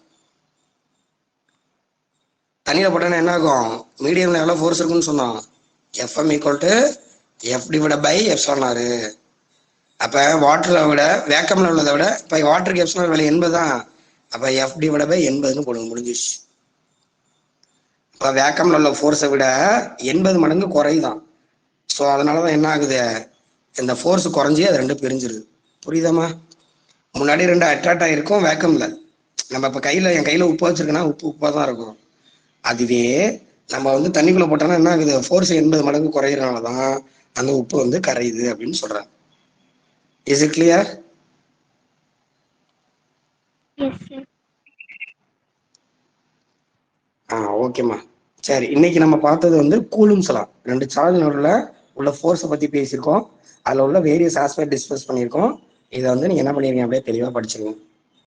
தண்ணியில போட்டோன்னா என்ன ஆகும், மீடியம்ல எவ்வளவு ஃபோர்ஸ் இருக்குன்னு சொன்னோம், Fm = F divide by epsilon r. அப்ப வாட்டர்ல விட வேக்கம்ல உள்ளதை விட இப்ப வாட்டருக்கு எப்சிலான் வேல்யூ 80 தான். அப்ப F டிவைட் பை 80ன்னு போடுங்க, முடிஞ்சிச்சு. இப்ப வேக்கம்ல உள்ள ஃபோர்ஸை விட 80 மடங்கு குறையுதான். ஸோ அதனாலதான் என்ன ஆகுது, இந்த ஃபோர்ஸ் குறைஞ்சி அது ரெண்டு பிரிஞ்சிருது. புரியுதாமா? முன்னாடி 2 அட்ராக்ட் ஆகிருக்கும் வேக்கம்ல. நம்ம இப்போ என் கையில் உப்பு வச்சிருக்கேன்னா உப்பாக தான் இருக்கும். அதுவே நம்ம வந்து தண்ணிக்குள்ளே போட்டோம்னா என்ன ஆகுது, ஃபோர்ஸ் 80 மடங்கு குறையிறனால தான் அந்த உப்பு வந்து கரையுது அப்படின்னு சொல்கிறேன். Is it clear? ஓகேம்மா. சரி, இன்னைக்கு நம்ம பார்த்தது வந்து கூலும்ஸ் லா. 2 சார்ஜ் நடுவில் உள்ள ஃபோர்ஸை பற்றி பேசியிருக்கோம். அதில் உள்ள வேரியஸ் ஆஸ்பெக்ட் டிஸ்கஸ் பண்ணியிருக்கோம். இதை வந்து நீங்கள் என்ன பண்ணிருக்கீங்க, அப்படியே தெளிவாக படிச்சிருக்கோம்.